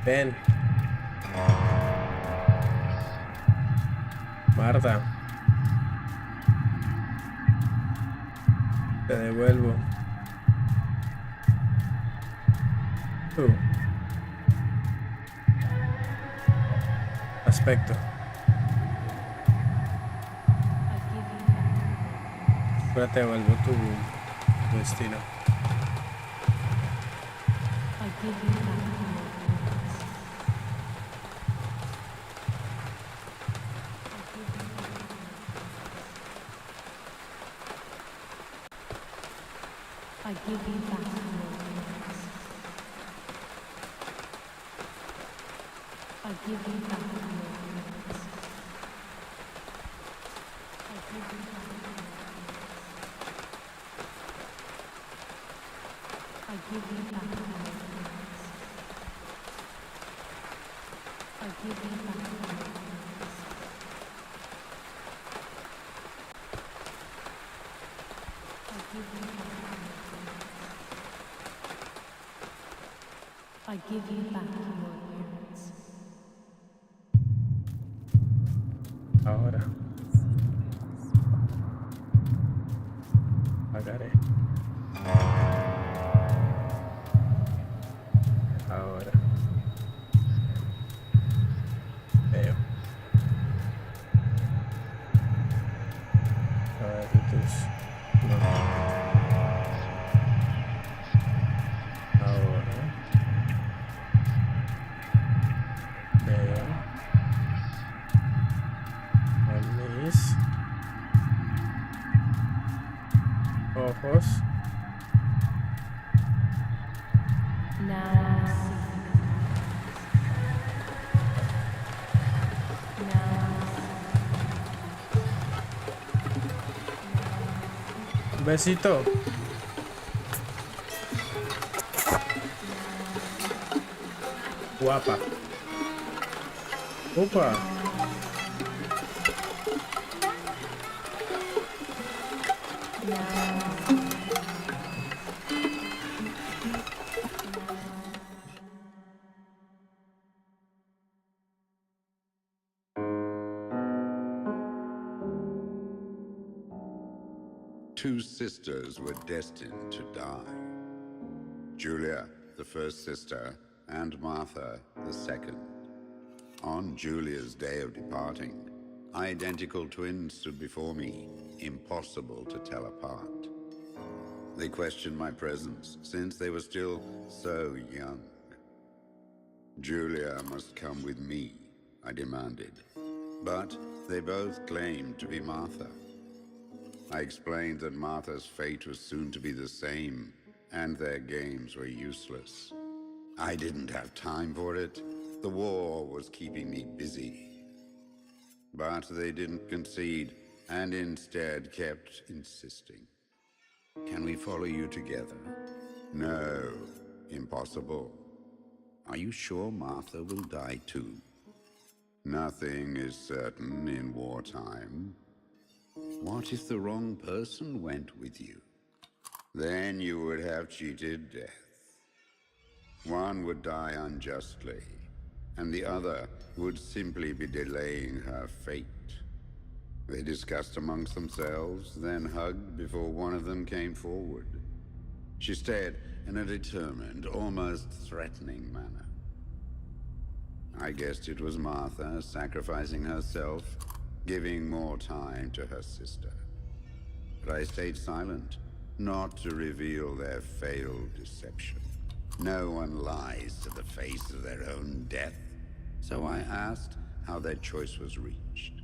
Ven. Marta. Te devuelvo. Tú. Aspecto. Ahora te devuelvo tu destino. I give you back your I give you back your words. I give you back your words. I give you back your words. I give you back your words. I give you back your words. I give you back your appearance. Ahora. Pagaré. Ahora. Veo. A ver, entonces. No. Ahora. Veo. En mis ojos. Now I see. Un besito. Guapa. Opa. Two sisters were destined to die. Julia, the first sister, and Martha, the second. On Julia's day of departing, identical twins stood before me, impossible to tell apart. They questioned my presence, since they were still so young. Julia must come with me, I demanded. But they both claimed to be Martha. I explained that Martha's fate was soon to be the same, and their games were useless. I didn't have time for it. The war was keeping me busy. But they didn't concede, and instead kept insisting. Can we follow you together? No, impossible. Are you sure Martha will die too? Nothing is certain in wartime. What if the wrong person went with you? Then you would have cheated death. One would die unjustly, and the other would simply be delaying her fate. They discussed amongst themselves, then hugged before one of them came forward. She stared in a determined, almost threatening manner. I guessed it was Martha sacrificing herself, giving more time to her sister. But I stayed silent, not to reveal their failed deception. No one lies to the face of their own death. So I asked how their choice was reached.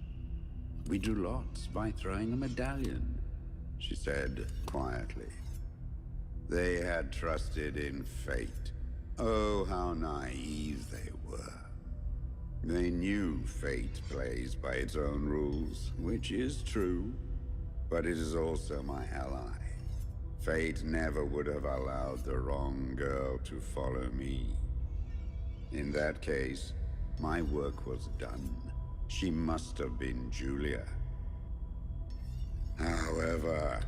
We drew lots by throwing a medallion, she said quietly. They had trusted in fate. Oh, how naive they were. They knew fate plays by its own rules, which is true, but it is also my ally. Fate never would have allowed the wrong girl to follow me. In that case, my work was done. She must have been Julia. However,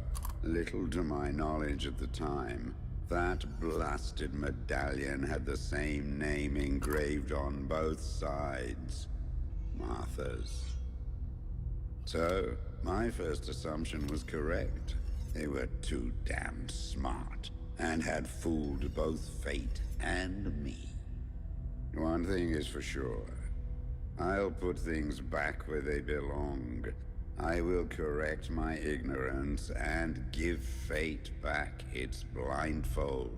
little to my knowledge at the time, that blasted medallion had the same name engraved on both sides. Martha's. So, my first assumption was correct. They were too damn smart, and had fooled both fate and me. One thing is for sure. I'll put things back where they belong. I will correct my ignorance and give fate back its blindfold.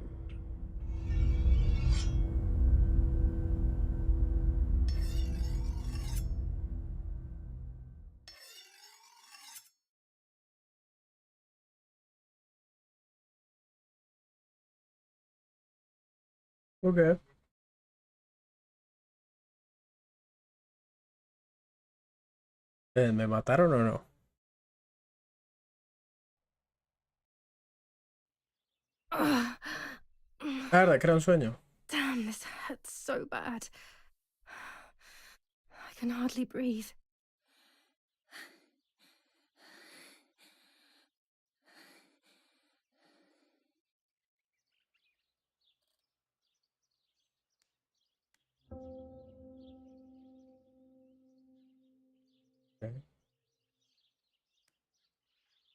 Ok. ¿Me mataron o no? Ugh. La verdad que era un sueño. Damn, this hurts so bad. I can hardly breathe.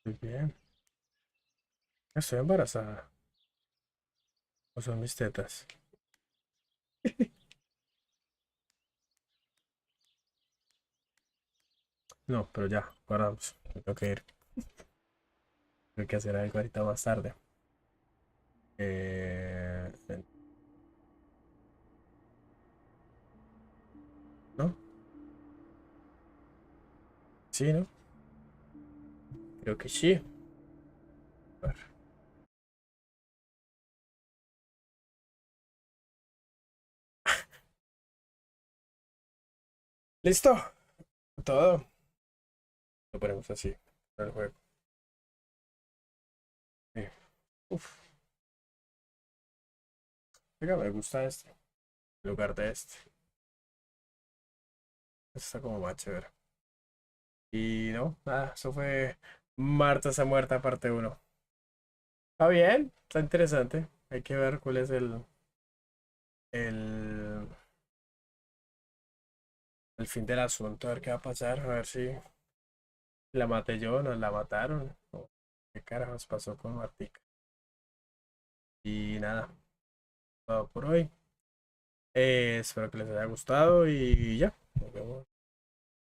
Muy bien. Estoy embarazada. ¿O son mis tetas? No, pero ya, guardamos. Tengo que ir. Tengo que hacer algo ahorita más tarde. Eh, ¿No? Sí, ¿no? Creo que sí. A ver. ¿Listo? Todo. Lo ponemos así. Para el juego. Sí. Uf. Venga, me gusta este. En lugar de este. Este está como más chévere. Y no, nada. Eso fue Marta está muerta, parte uno. Está bien. Está interesante. Hay que ver cuál es el, el fin del asunto. A ver qué va a pasar. A ver si la maté yo, nos la mataron. O qué carajos pasó con Martica. Y nada, todo por hoy. Espero que les haya gustado y ya. Nos vemos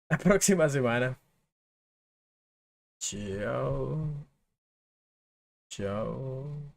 la próxima semana. Chao. Chao.